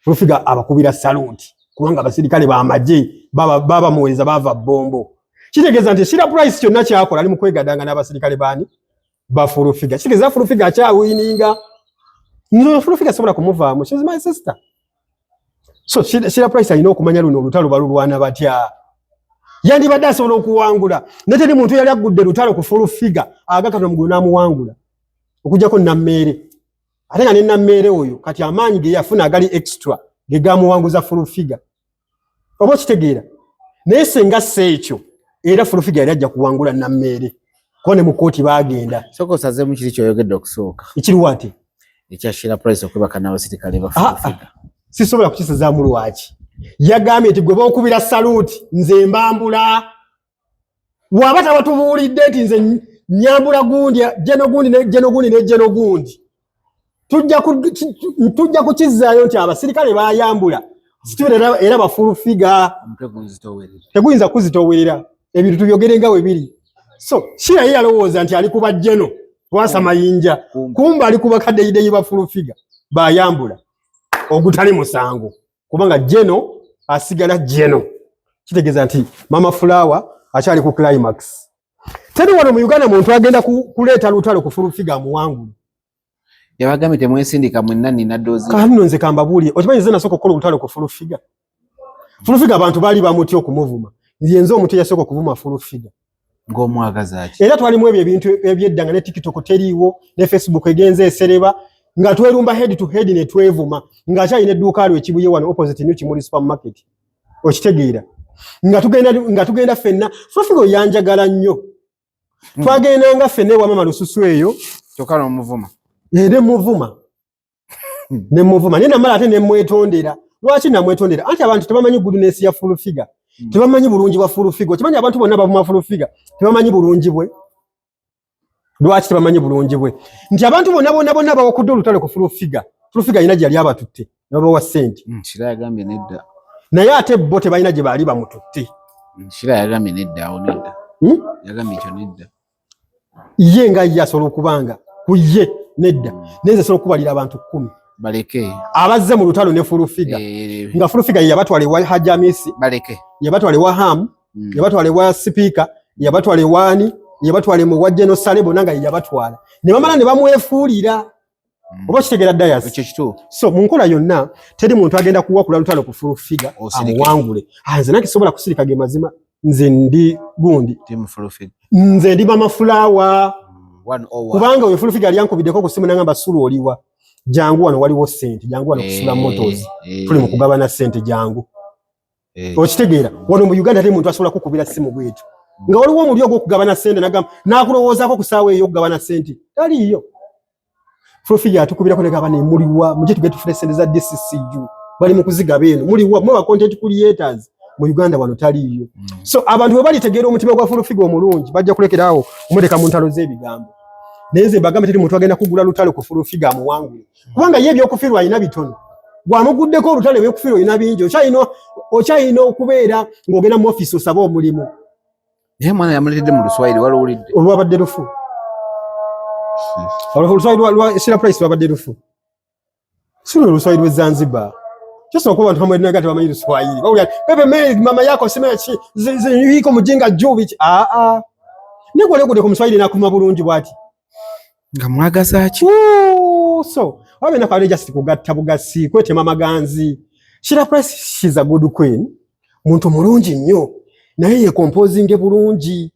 Fulufiga abakubira saluti. Kubanga abasirikale ba amaje baba muweza bava bombo. Kitegeza nti Shira Price kyonna kyakola ali mu kwegadanga n'abasirikale baani ba Fulufiga. Kitegeza Fulufiga akyawininga. Nino Fulufiga sobola kumuvaamu. She's my sister. So Shira Price alina okumanya luno olutalo balulwana batya. Yandibadde asobola okuwangula. Neteri muntu yali agudde lutalo ku Fulufiga agakatwa mu gona muwangula. Okujjako Nammere. Ate nga ne Nammere oyo kati amaanyi ge yafuna agali extra ge gamuwanguza Fulufiga. Oba kitegeera. Naye senga sekyo era Fulufiga yali ajja kuwangula Nammere. Kone mu kooti baagenda. Soko saze mu kiri kyoyogedde okusooka. Ekiri wate? Ekya Shira Price okwebaka n'abasirikale ba Fulufiga. Sisobola kukisazaamu lwaki. Yagambye nti gwe bokubira saluti nze mbambula. Waba tabatubuulidde nti nze nyambula gundi jeno gundi. Tujja kukizaayo nti abasirikale bayambula. Situera era ba Fulufiga. Teguyinza kuzitowerera. Ebintu tubyogere nga we biri. So Shira yalowooza nti ali kuba jeno twasa mayinja. Kumba ali kuba kaddeyideyi ba Fulufiga bayambula. Ogutali musango. Kubanga jeno asigala jeno. Kitegeza nti Mama Flower akyali ku climax. Teri wano mu Uganda muntu agenda kuleeta lutalo ku Fulufiga muwangulu. Yabagambye temwesindika mwenna nina dozi. Kano nze kambabuulire. Okimanyi nze nasooka okukola olutalo ku Fulufiga. Fulufiga abantu baali bamutya okumuvuma. Nze omuntu eyasooka okuvuma Fulufiga. Ng'omwagaza ki? Era twalimu ebyo ebintu ebyeddanga ne TikTok teriiwo ne Facebook egenze esereba. Nga twerumba head to head ne twevuma nga akyalina edduuka lyo ekibuye wano opposite New Kimuli supermarket. Okitegeera nga tugenda fenna Fulufiga yanjagala nnyo. Twagenda nga fenna ewa Mama Lususu eyo kyokala omuvuma. Ne muvuma. Ne muvuma naye namala ate ne mwetondera. Lwaki namwetondera? Anti abantu tebamanyi goodness ya Fulufiga. Tebamanyi bulungi bwa Fulufiga. Kimanyi abantu bonna bavuma Fulufiga tebamanyi bulungi bwe. Lwaki tebamanyi bulungi bwe? Nti abantu bonna bawakudde olutalo ku Fulufiga. Fulufiga alina gye yali abatutte ne babawa ssente. Shira yagambye nedda. Naye ate bo tebalina gye baali bamututte. Shira yagambye nedda awo nedda. Yagambye ekyo nedda. Ye nga ye asobola okubanga ku ye nedda. Neze asobola okubalira abantu 10. Baleke. Abazze mu lutalo ne Fulufiga. Nga Fulufiga ye yabatwala ewa Hajamisi. Baleke. Yabatwala ewa Ham. Yabatwala ewa Speaker. Yabatwala ewani. Yabatwale mu wajjeno Salebo nanga yabatwala. Ne bamala ne bamwefuulira. Oba kitegera Dayas. Ekyo kitu. So mu nkola yonna teri muntu agenda kuwakula lutalo ku Fulufiga amuwangule. Nze nakisobola kusirika ge mazima. Nze ndi gundi. Team Fulufiga. Nze ndi Mama Flower. 101. Kubanga we Fulufiga alyankubiddeko ku simu nangamba sulu oliwa. Jangu wano waliwo ssente. Jangu wano kusula motors. Tuli mu kugabana ssente jangu. Okitegeera. Wano mu Uganda teri muntu asobola kukubira simu bwetu. Nga waliwo omulyo gw'okugabana ssente nagamba nakulowoozaako ku ssaawa eyo okugabana ssente taliiyo. Fluffy atukubira koleka bane muliwa muje tugetu fresendeza DCCU bali mukuziga beno muliwa mwa content creators mu Uganda wano taliyo. So abantu bali tegera omutima gwa Fluffy omulungi bajja kulekerawo omuteka mu ntalo z'ebigambo. Neze bagamba tiri muntu agenda kugula lutalo ku Fluffy amuwangule. Kubanga ye byokufirwa ina bitono. Bwamuguddeko olutalo byokufirwa ina bingi. Okyayino okubeera ng'ogenda mu office osaba omulimu. Ye mwana yamuletedde mu Luswayiri wali olidde. Olwabadde lufu. Luswayiri lwa Sira Price lwabadde lufu. Sino Luswayiri we Zanzibar. Just okuba abantu hamwe n'agati bamanyi Luswayiri. Bawulira pepe meli mama yako sema chi yuko mujinga Jovich. Neko leko ku Muswayiri nakuma bulungi bwati. Nga mwagaza ki? So, wabe na kale just kugatta bugasi kwete mama ganzi. Sira Price, she's a good queen. Muntu mulungi nnyo. Naye ye composing bulungi.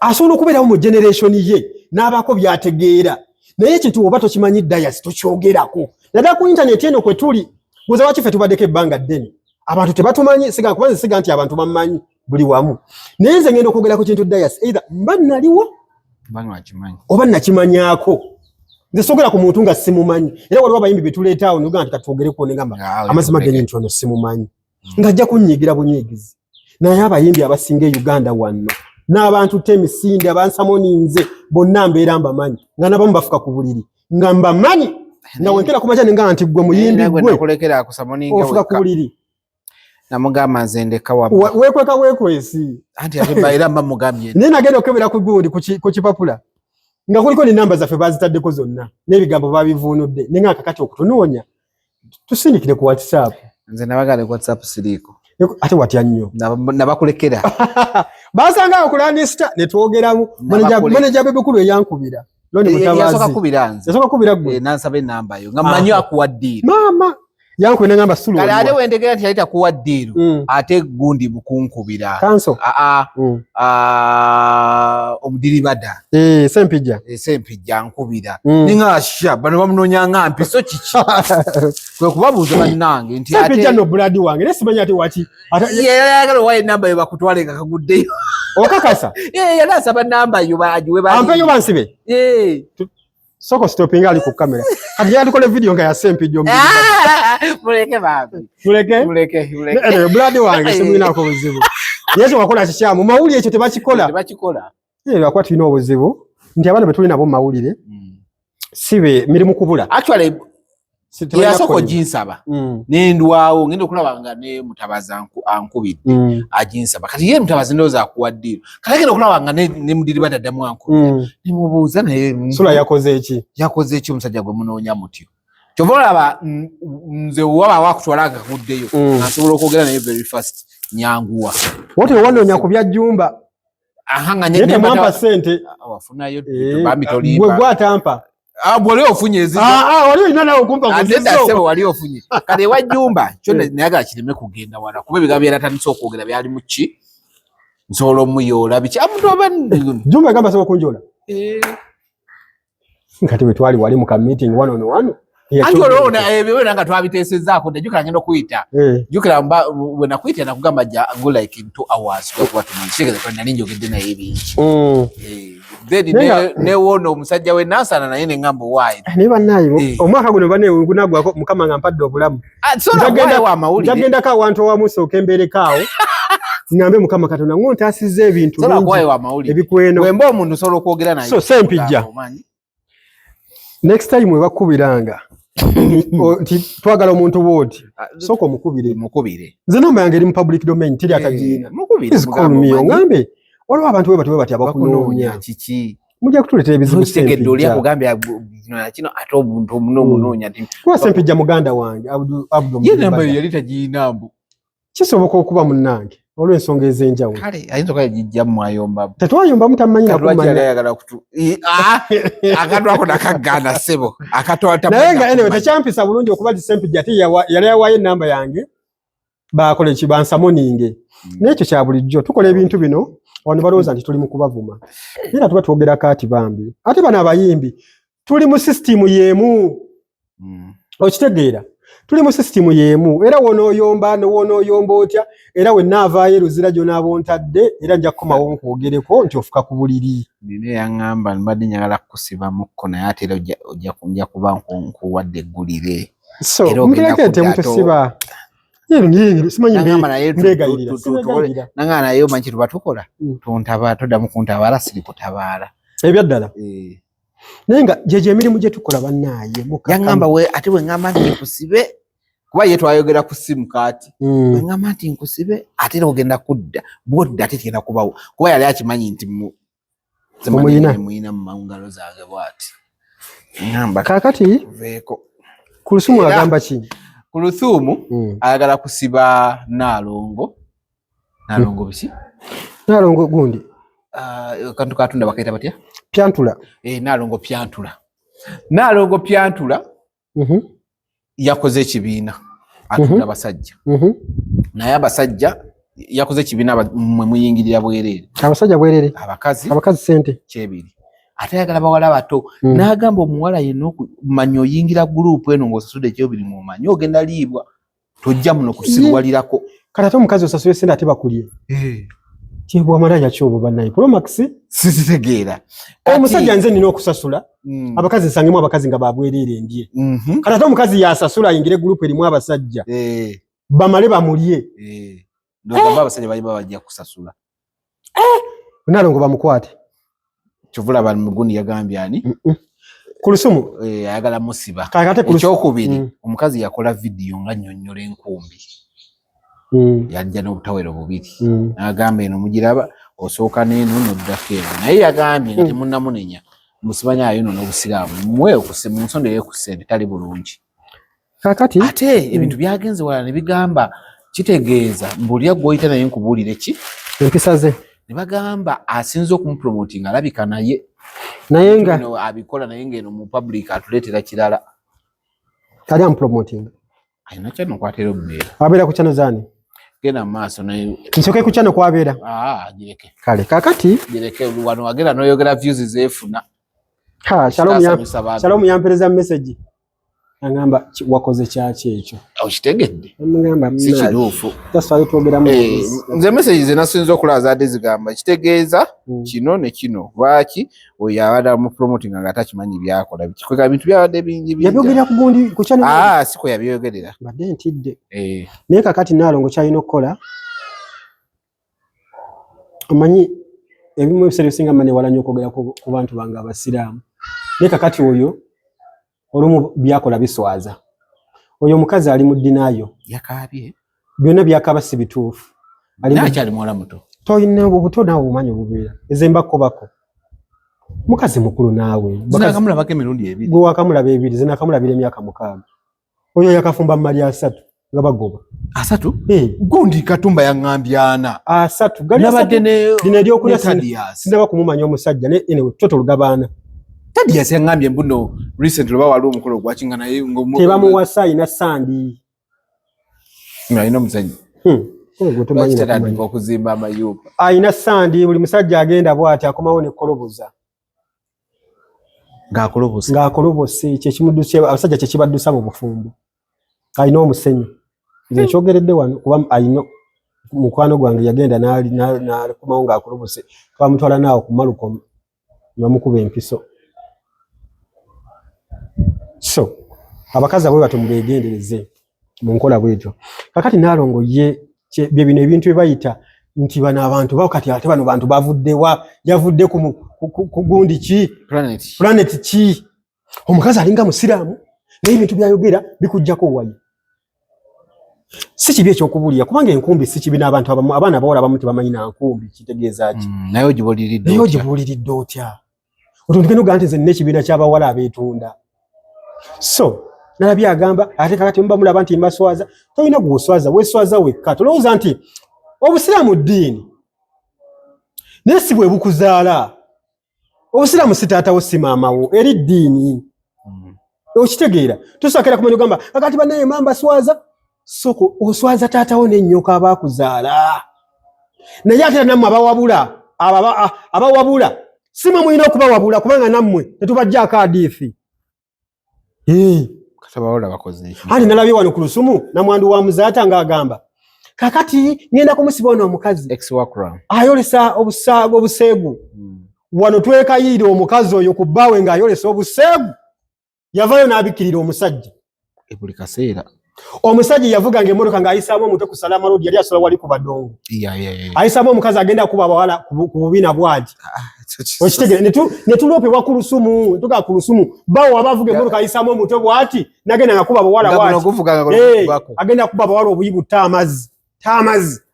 Asobola okubeera mu generation ye n'abako byategeera. Naye ekintu oba tokimanyi Dias tokyogerako. Nada ku internet eno kwe tuli. Muza wakife tubaddeko ebbanga ddene. Abantu tebatumanyi siga kubanze siga nti abantu bamanyi buli wamu. Naye nze ngenda okwogera ku kintu Dias either mba naliwo bano akimanyi oba nakimanyako. Nze sogera ku muntu nga simumanyi. Era waliwo abayimbi betuleetaawo n'ugamba nti katwogereko ne ngamba amazima geni nti ono simumanyi. Ngajja kunyigira bunyigizi. Naye abayimbi abasinga Uganda wano n'abantu temisinde abansamoninze bonna mbeera mbamanyi nga nabamu bafuka ku buliri nga mbamanyi nga wenkera kumacha nga nti gwe muyimbi gwe nakulekera akusamoninga ofuka ku buliri namugamba nzendeka wa wekweka wekwesi anti atebaira mba mugambye nina agenda okebera ku gundi ku kipapula nga kuliko ni namba zaffe bazitaddeko zonna n'ebigambo babivunudde ninga kakati okutunoonya tusindikire ku WhatsApp nze nabagale ku WhatsApp siriko ate watya nnyo nabakulekera basanga okulandista ne twogeramu manager bebekulu eyankubira loni mutabazi yasoka kubira nze yasoka kubira gwe nansaba enamba yo nga manyo akuwaddira mama yankubira ngamba sulu kale ate wendegera nti yalita kuwaddira ate gundi bukunkubira kanso omudiribada sempijja nkubira ninga asha bano bamunonya nga mpiso kiki kwe kubabuuza bannange nti ate sempijja no blood wange nesimanya ate waki yayagala waye namba yo bakutwale nga kaguddeyo okakasa yali asaba namba yo bagiwe bali ampe yo bansibe soko stopping ali ku kamera kati yandikole video nga ya sempijja muleke babi muleke blood wange simwina ko buzibu yesu wakola kikyamu mawuli ekyo tebakikola lwakwa tulina obuzibu nti abaana betuli nabo mu mawulire sibe mirimu kubula actually yasoko jinsaba nendwawo ngenda okulaba nga ne mutabazi ankubidde ajinsaba kati ye mutabazi ndoza akuwaddira kati ngenda okulaba nga ne mudiri badaddamu ankubidde nimubuuza naye sula yakoze eki omusajja gwe munoonya mutyo kyova olaba nze waba wakutwala kakuddeyo asobola okwogera naye very fast nyanguwa wote wanoonya ku bya Jjumba ahanga mwampa sente wafunayo bambi tolimba gwe gwatampa wali ofunye ezizo wali ina nawe kumpa kuzizo wali ofunye kale wa Jjumba kyo nayaga kireme kugenda wala kuba ebigambo yaratandise okwogera byali mu ki nsolo muyola biki amuntu abandi Jjumba gamba soko kunjola nkati wetwali wali mu ka meeting one on one anti olona ebyo nanga twabiteesezaako ndajukira ngendo kuyita jukira we nakwita nakugamba ja go like in 2 hours kwa watu mshike kwa nani njogedde na hivi then ne wono omusajja we nasana na yene ngambo wayi ne banayi omwaka guno bane ngunagwako mukama ngampadde obulamu ndagenda ka wantu wa muso kembere kawo ngambe mukama Katonda ngonta asize ebintu ebikweno wembo omuntu solo okwogera naye so sempijja next time we bakubiranga twagala omuntu woti soko mukubire nze namba yange eri mu public domain tiri akagiina mukubire ngambe waliwo abantu we bati abakunoonya kiki mujja kutuleetera ebizibu segedde oli akugambye kino ate omuntu omunoonya kuba sempijja muganda wange Abdu ye namba yo yali tagiinambu kisoboka okuba munnange olw'ensonga ez'enjawulo kale ayinza okuba yagijja mwayomba tetwayomba mutamanyi nakumanya akatwa ako nakagaana ssebo naye nga enewe tekyampisa bulungi okuba ti sempijja ate yali yawaayo enamba yange bakole ki bansamoninge n'ekyo kya bulijjo tukola ebintu bino wano balowooza nti tuli mu kubavuma era tuba twogerako ati bambi ate bano abayimbi tuli mu sisitimu y'emu okitegeera tuli mu sisitimu y'emu era wonooyomba otya era we naavaayo eruzira gyona bontadde era nja kukomawo nkwogereko nti ofuka ku buliri. Nine yaŋŋamba mbadde njagala kukusibamukko naye ate era ojja kuba nkuwadde eggulire. So mukireke temutusiba. Nanga naye omanyi tuba tukola toddamu kuntabaala siri kutabaala ebyaddala naye nga gyegyo emirimu gye tukola bannaaye yaŋŋamba ate bwe ŋŋamba nti nkusibe kuba ye twayogera ku simu kaati bwe ŋŋamba nti nkusibe ate era ogenda kudda bwodda ate tegenda kubawo kuba yali akimanyi nti muyina mu ngalo zange bw'ati ŋŋamba kaakati veeko ku lusumu agamba ki? Ku Lusuumu ayagala kusiba Naalongo. Naalongo biki? Naalongo gundi. Kantu katunda bakaita batya? Pyantula. Naalongo Pyantula. Naalongo Pyantula yakoze ekibiina atunda basajja. Naye abasajja yakoze ekibiina mwe muyingirira bwereere. Abasajja bwereere. Abakazi sente kyebiri. Ate ayagala bawala bato n'agamba omuwala yenna okumanya oyingira gurupu eno ng'osasudde ekyobiri mu manyi ogenda liibwa tojja muno kusirwalirako kati ate omukazi osasule sente ate bakulye kyebwamalaya kyobo bannaye Promax sizitegeera omusajja nze nina okusasula abakazi nsangemu abakazi nga babwereere ndye kati ate omukazi yasasula ayingire gurupu erimu abasajja bamale bamulye ndogamba abasajja baliba bajja kusasula Naalongo bamukwate Chovula Mugundi yagambye ani ku Lusumu ayagala musiba kakate ekyokubiri omukazi yakola video nga nnyonnyola enkumbi yajja n'obutawero bubiri n'agamba eno mugiraba osooka n'eno n'oddako eno naye yagambye nti munnamunenya musibanyaayo no n'obusiraamu mwe mu nsonda ey'ekusente tali bulungi kakati ate ebintu byagenze wala ne bigamba kitegeeza mbulya gw'oyita naye nkubuulire ki empisa ze ne bagamba asinze okumupromotinga alabika naye nga abikola naye ngeno mu public atuleetera kirala kali amupromotinga ayina kyano kwatera obbeera abeera ku kyano zaani genda mu maaso naye nsoke ku kyano kwabeera gireke kale kakati gireke wano wagenda n'oyogera views zeefuna Shalom yampereza message angamba wakoze kyaki ekyo okitegedde ngamba si kiruufu taswali twogeramu nze message ze nasinza okulaba zadde zigamba kitegeeza kino ne kino lwaki oyo abadde mu promoting nga atakimanyi byakola bikikweka bintu byabadde bingi yabyogera ku gundi ku kyano siko yabyogerera badde ntidde naye kakati Naalongo kyalina okukola omanyi ebimu ebiseera ebisinga mane wala nnyo okwogera ku bantu bange abasiraamu naye kakati oyo olumu byakola biswaza oyo omukazi ali mu ddinaayo yakaabye byonna byakaba si bituufu akyali muwala muto toyina obuto naawe obumanyi obubeera ezembakobako mukazi mukulu naawe zinakamulabako emirundi ebiri gwe wakamulaba ebiri zinakamulabira emyaka 6 oyo yakafumba mu mali 3 nga bagoba 3 gundi Katumba yaŋŋambye 4 3 nabadde lino eryokuna sinaba kumumanya omusajja ne toto lugabaana Tadias yaŋŋambye mbuno recently bawali omukolo gwakinga naye tebamuwasa ayina sandi ayina omuzanyi okuzimba amayumba ayina sandi buli musajja agenda bw'ati akomawo ne koloboza ng'akolobose kyekimuddusa abasajja kyekibaddusa mu bufumbo ayina omusenyu nze nkyogeredde wano kuba ayina mukwano gwange yagenda n'akomawo ng'akolobose twamutwala naawe ku Maluko bamukuba empiso so abakazi abwe bato mubegendereze mu nkola bwetyo kakati Naalongo ye bye bino ebintu ebayita nti bano abantu bakati ate bano bantu bavuddewa yavudde ku gundi ki planet ki omukazi alinga musiraamu naye ebintu byayogera bikujjako wayi si kibi ekyokubulira kubanga enkumbi si kibi n'abantu abaana abawala abamu tebamanyi na nkumbi kitegeeza ki naye ogibuuliridde otya otundukeno gante nze nina ekibiina ky'abawala abeetunda so nalabye agamba ate kakati mba mulaba nti mbaswaza tolina gwoswaza weswaza wekka tolowooza nti obusiraamu ddiini naye si bwe bukuzaala obusiraamu si taatawo si maamawo eri ddiini okitegeera tosakira kumanya ogamba kakati bannaye mbaswaza soko oswaza taatawo n'ennyoka abaakuzaala naye ate nammwe abawabula si mwe mulina okubawabula kubanga nammwe tetubajjaako hadiithi katabawala bakoze ani nalabye wano ku Lusumu namwandu wa Muzaata ng'agamba kakati ngenda kumusiba ono omukazi ex wakram ayolesa obuseegu wano twekayirira omukazi oyo ku bbaawe ng'ayolesa obuseegu yavayo n'abikkirira omusajja buli kaseera omusajja yavuganga emmotoka ng'ayisaamu omutwe ku Salama Road yali asola wali ku badongo ayisaamu omukazi agenda kuba abawala ku bubina bwati okitegere ne tuloopebwa ku lusumu tuga ku lusumu bawo abavuga emmotoka ayisaamu omutwe bwati nagenda nga kuba abawala bwati agenda kuba abawala obuyibu taamazzi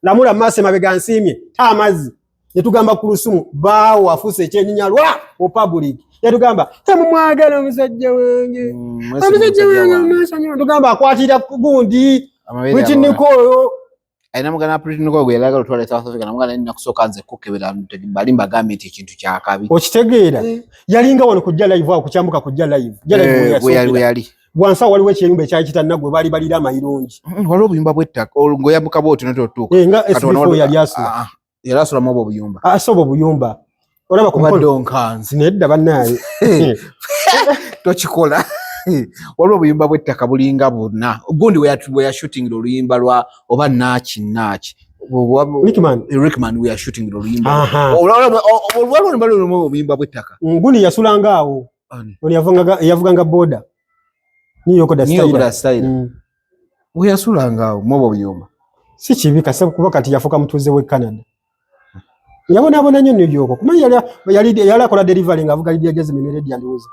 lamula maaso emabega nsiimye taamazzi ne tugamba ku lusumu bawo afuuse ekyenyinyalwa mu public yatugamba temumwagala omusajja wange tugamba akwatira gundi Nikolo aina mugana Nikolo gwe yalaga lutwala South Africa namugana nina kusooka nze kukebera balimba gamenti ekintu kya kabi okitegeera yalinga wano kujja live awo kukyambuka kujja live yali wansa waliwo ekiyumba ekyali kitannagwe bali balira amayirungi waliwo obuyumba bw'ettaka ng'oyambuka bw'oti nototuuka nga S4 yali asula yali asulamu obwo obuyumba asoba obuyumba olaba kubadonkanzi nedda bannaye tokikola waliwo obuyumba bw'ettaka bulinga bonna gundi we are shooting oluyimba lwa oba naaki Rickman we are shooting oluyimba olwalwo obuyimba bw'ettaka gundi yasulanga awo yavuganga boda New York da style we yasulanga awo mu obuyumba si kibi kasa kuba kati yafuka mutuze we Canada yabona nnyo New York kumanya yali akola delivery ngavuga Lydia Jasmine Radio ndoza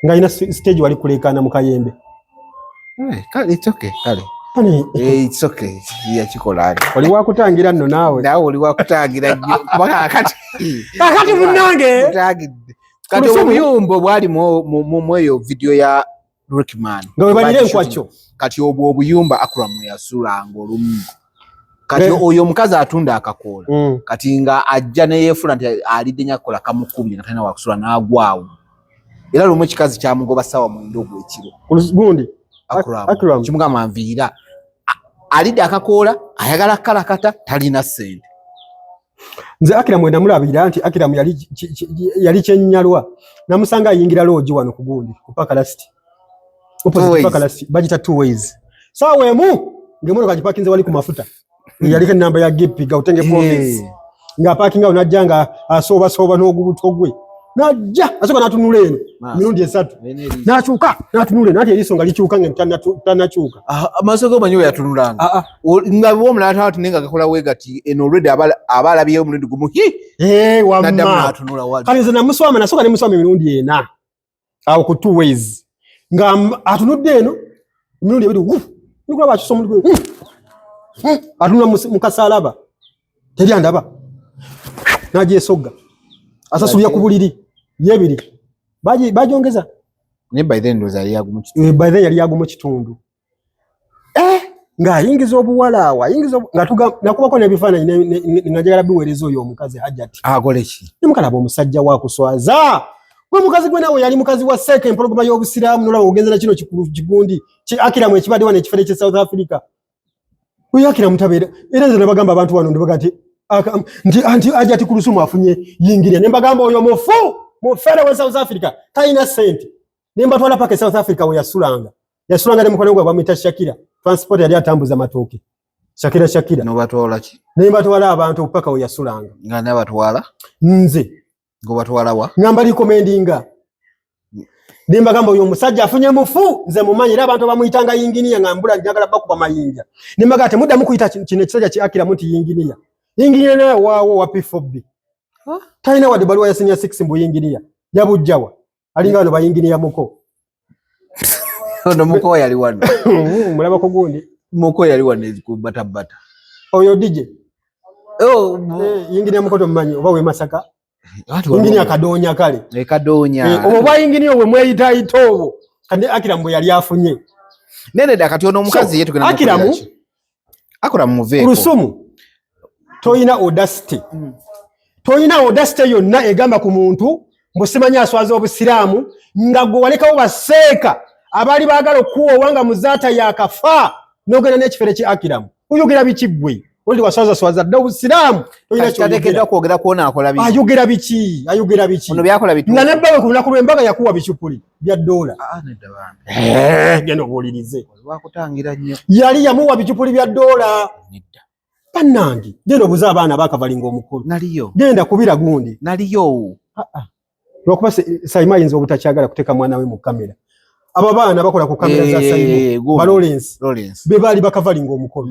nga ina stage wali kulekana mu Kayembe it's okay it's okay yakikola oli wakutangira nno nawe oli wakutangira bakakati munange kati obuyumba bwali mu eyo video ya Rickman nga we balire nkwacho kati obuyumba akuramu yasulanga olumu kati oyo mukazi atunda akakola kati nga ajja ne yefuna nti alidde nyakola kamukubye nga tana wakusula n'agwawo era lumu kikazi kya mugoba sawa mu ndogo ekiro gundi akuramu kimugamba nviira alidde akakola ayagala kalakata talina sente nze Akiramu ndamulabira nti Akiramu yali kyennyalwa namusanga ayingira looji wano ku gundi ku Pakalasti Pakalasti bagita 2 ways sawa emu ngemotoka gipakinze wali ku mafuta yaliko namba ya gipi ga utenge province nga parking awo najja nga asoba n'ogubuto gwe najja asoka natunula eno mirundi 3 nakyuka natunula nati erisonga likyuka nga tanakyuka amasoko manyo yatunulanga nga bo mulata ati nenga gakola wegati eno already abalabiye omulundi gumu wamma kalize na muswama nasoka ne muswama mirundi ena awo ku 2 ways nga atunudde eno mirundi ebiri nikola bakiso omuntu atuna mukasalaba teri andaba naje sogga asasulya ku buliri yebiri bajiongeza ne by then ndoza yali yagumu kitundu by then yali yagumu kitundu nga yingiza obuwala wa yingiza nga tuga nakubako ne bifaananyi ngajagala biwerezo oyo omukazi Hajati akoleki nimukalaba omusajja wa kuswaza gwe mukazi gwe nawe yali mukazi wa seke empologoma y'obusiraamu nolaba ogenza na kino kigundi Akiramu ekibadde wano ekifere kye South Africa uyo Akiramu tabeera era nze bagamba abantu wano ndibaga nti Hajati ku lusumu afunye yingirya ne bagamba oyo mufere wa South Africa talina sente ne mbatwala paka South Africa we yasulanga ne mukono gwe bamwita Shakira transport yali atambuza matooke Shakira no batwala ki ne batwala abantu paka we yasulanga nga ne batwala nze ngo batwala wa ngamba recommendinga Nimba gamba uyo musajja afunye mufu nze mumanyi era abantu bamuyitanga yinginiya ngambula njagala bakuba mayinja nimba gate mudda mukuyita kino kisajja ki Akiramu nti yinginiya na wawo wa P4B taina wadi balwa ya senior 6 mbu yinginiya yabujjawa alinga bano bayinginiya muko ndo muko yali wano mulaba ko gundi muko yali wano ku bata oyo DJ yinginiya muko to mmanyi oba we Masaka yinginiya Kadonya kale Kadonya oba yinginiya we mweyita itobo kandi Akiramu yali afunye nene dakati ono mukazi yetu gena Akiramu Akiramu muveko Kurusumu toyina audacity yonna egamba ku muntu mbusimanya aswaza obusiraamu nga gwe walekawo baseeka abali baagala okuwa wanga muzaata yakafa n'ogenda n'ekifere ki Akiramu oyogera biki gwe oli waswaza dda Uislamu toyina kyatekedwa kwogera kuona akola biki ayogera biki ono byakola bitu nga nebbawe ku lunaku lw'embaga yakuwa bichupuli bya $. Nedda bana genda obuulirize wakutangira nnyo yali yamuwa bichupuli bya $. Nedda bannange genda obuze abaana bakavalinga omukulu naliyo genda kubira gundi naliyo lwakuba Saima ayinza obutakyagala kuteeka mwana we mu kamera abo baana bakola ku kamera za Saima ba Lawrence be baali bakavalinga omukulu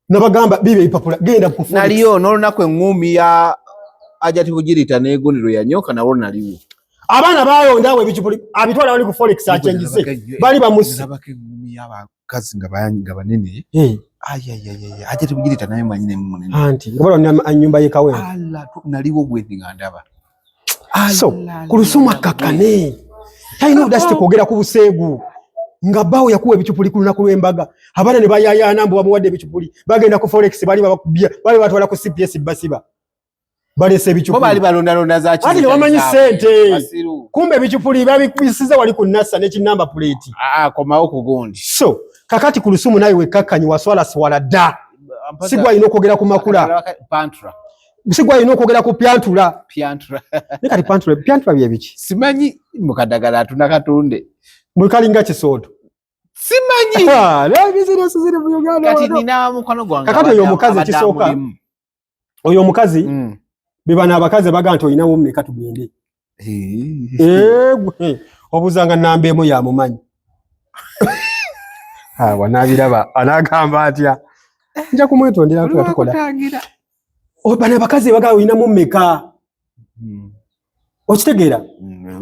nabagamba bibe ipapula genda kufunika naliyo n'olunaku engumi ya ajati kugirita n'egonero ya nyoka nawo naliwo abaana bayondawe ebichupuli abitwala bali ku Forex achangize bali bamusi nabake engumi y'abakazi nga bayanga banene ayayayaya ajati kugirita naye mwanyine munene anti ngabalo anyumba ye kawe ala naliwo gwendi ngandaba so kulusuma kakane taino dasti kwogera ku buseegu nga bawo yakuwa ebichupuli ku lunaku lw'embaga abaana ne bayayana mbu bamuwadde ebichupuli bagenda ku Forex bali babakubya bali batwala ku CPS basiba balese ebichupuli bali balonda za kiti ati wamanyi sente kumbe ebichupuli babikubisiza wali ku NASA ne kinamba plate komawo ku gundi so kakati ku lusumu naye wekakkanyi waswala dda sigwa ino kwogera ku makula pantra sigwa ino kwogera ku pyantula nekati pyantula bye biki simanyi mukadagala atuna katunde mwikalinga kisooto simanyi leo business ziri mu Uganda kati nina mukono gwange kakati oyo omukazi kisoka oyo omukazi bibana abakazi baga nti oyinawo mmeka tugende obuzanga nambeemu ya mumanyi wanabiraba anagamba atya nja kumwetondera tukola bana abakazi baga oyinamu mmeka okitegeera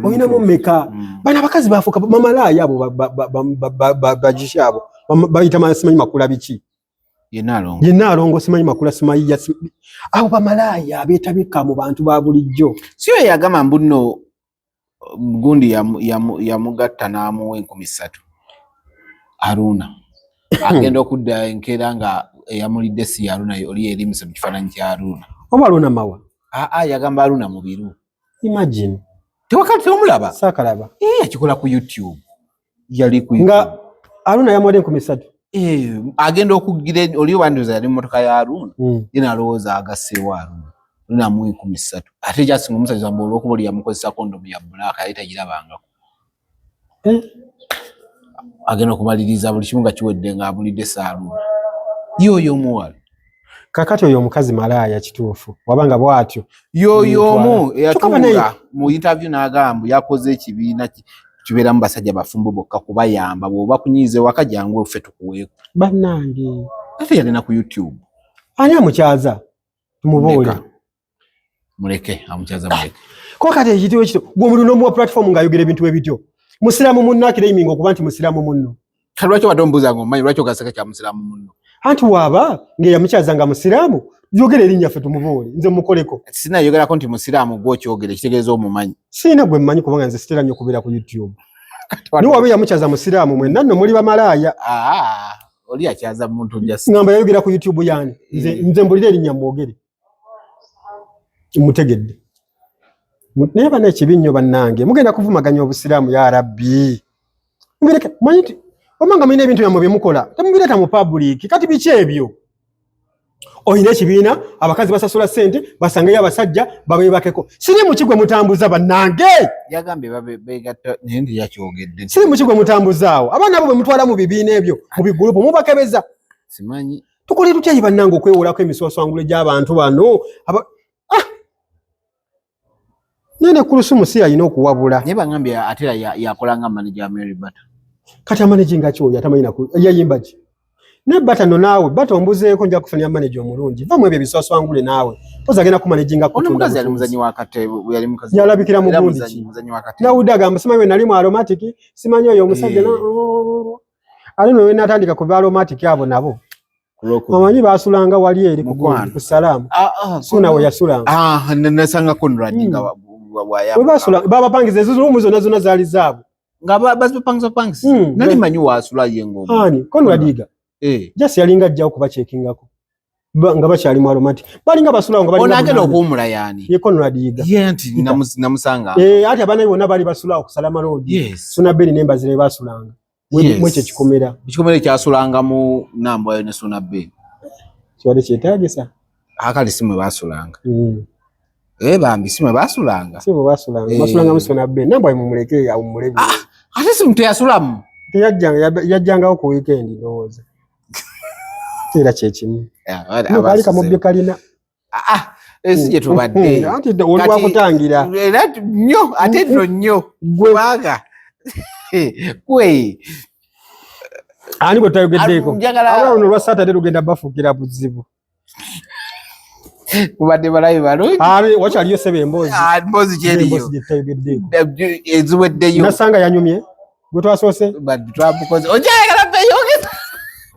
oyinamu mmeka bana abakazi bafuuka mamalaya abo bajisha abo bayita masimanyi makula biki yenna alongo simanyi makula simayiya abo bamalaya beetabika mu bantu ba bulijjo siyo yagamba mbuno gundi yamugatta n'amuwa 13,000 Aruna agenda okudda enkeera nga eyamulidde si Aruna oli erimise mu kifaananyi kya Aruna oba Aruna mawa yagamba Aruna mubiru imagine tewakati omulaba sakalaba akikola ku YouTube yali ku nga Aruna yamuwadde 13,000 agenda okugira oli wandiza yali mmotoka ya Aruna yena alowooza agasseewo Aruna amuwa 13,000 ate kyasinga omusajja mbu olw'okuba oli yamukozesa kondomu ya bbulaaka yali tagirabangako agenda okumaliriza buli kimu nga kiwedde nga abulidde Aruna yoyo omuwala kakati oyo omukazi malaaya kituufu wabanga bwatyo yoyo omu eyatunga mu interview n'agamba yakoze ekibiina kibeeramu basajja bafumbo bokka kubayamba bw'oba kunyiize waka jangu ffe tukuweeko bannange ate yalina ku YouTube ani amukyaza tumubuule muleke amukyaza muleke ko kati ekitiwo ekito gwe omuntu n'omuwa platform ng'ayogera ebintu ebityo musiraamu munno akireiminga okuba nti musiraamu munno kati lwaki wadde omubuuza ng'omanyi lwaki ogaseka kya musiraamu munno anti waaba ng'eyamukyaza nga musiraamu yogera erinnya ffe tumubuule nze mukoleko sinayogerako nti musiraamu gw'okyogera kitegeeza omumanyi siina gwe mmanyi kubanga nze sitera nnyo okubeera ku YouTube niwe waba eyamukyaza musiraamu mwenna nno muli bamalaaya oli akyaza muntu ngamba yayogera ku YouTube yani nze mbulira erinnya mwogere mutegedde naye bana ekibi nnyo bannange mugenda kuvumaganya obusiraamu ya rabbi mbireke manyiti omanga mulina ebintu byammwe bye mukola temubireeta mu public kati biki ebyo oyina ekibiina abakazi basasula ssente basangeyo abasajja babeebakeko siri mu kigwe mutambuza bannange yagambye beegatta naye ndi yakyogedde siri mu kigwe mutambuzaawo abaana abo bwe mutwala mu bibiina ebyo mu bigulupu mubakebeza simanyi tukolera tutyayi bannange okwewolako emiswaswangule gy'abantu bano nene kulusumu si yalina okuwabula naye bagambye ate yakola nga manager Mary Bata kati amanejinga kyoyo atamanyi yayimba ki ne Bata no naawe Bata ombuzeeko nja kufunira manager omulungi vamu ebyo biswaswangule naawe poza agenda kumanejinga kutunda omukazi yali muzanyi wa katebe yali mukazi yalabikira mu gundi nawudde agamba simanyi nali mu aromatic simanyi oyo omusajja ali no natandika ku aromatic abo nabo amanyi basulanga wali eri ku salaamu suna we yasulanga nasanga Conrad nga babapangiza ezo zonna zaali zaabwe nga bazipangisa nali manyi wasula yengo ani Conrad jasi yalinga ajjawo kubachekingako nga bakyali mu aromatic balinga basulawo nga balinga onagenda okuwumula yani ye Conrad nti namusanga ate abaana bonna bali basulawo ku Salama Road Suna Beni nembazire basulanga mwekyo kikomera ekyikomera ekyasulanga mu Nambo ne Suna Beni Kiwade kyetaagisa. Akali simwe basulanga. Bambi simwe basulanga. Simwe basulanga. Basulanga musona be. Namba mumuleke ya umulebe. Ate simte yasulamu. Yajjangawo ku weekend ndowooza. Kira kyekimu. Bali kamubye kalina. Esi tubadde. Anti oli wakutangira. Nnyo ate nnyo. Gwaga. Kwe. Ani bwe tayogeddeko. Abaana olwa Saturday lugenda bafuukira buzibu. Kubadde balayi balungi. Wakyaliyo sebe emboozi. Emboozi gyeriyo. Emboozi gyetayogeddeko. Eziweddeyo. Nasanga yanyumye. Gwe twasoose. Twamukoze. Ojaagala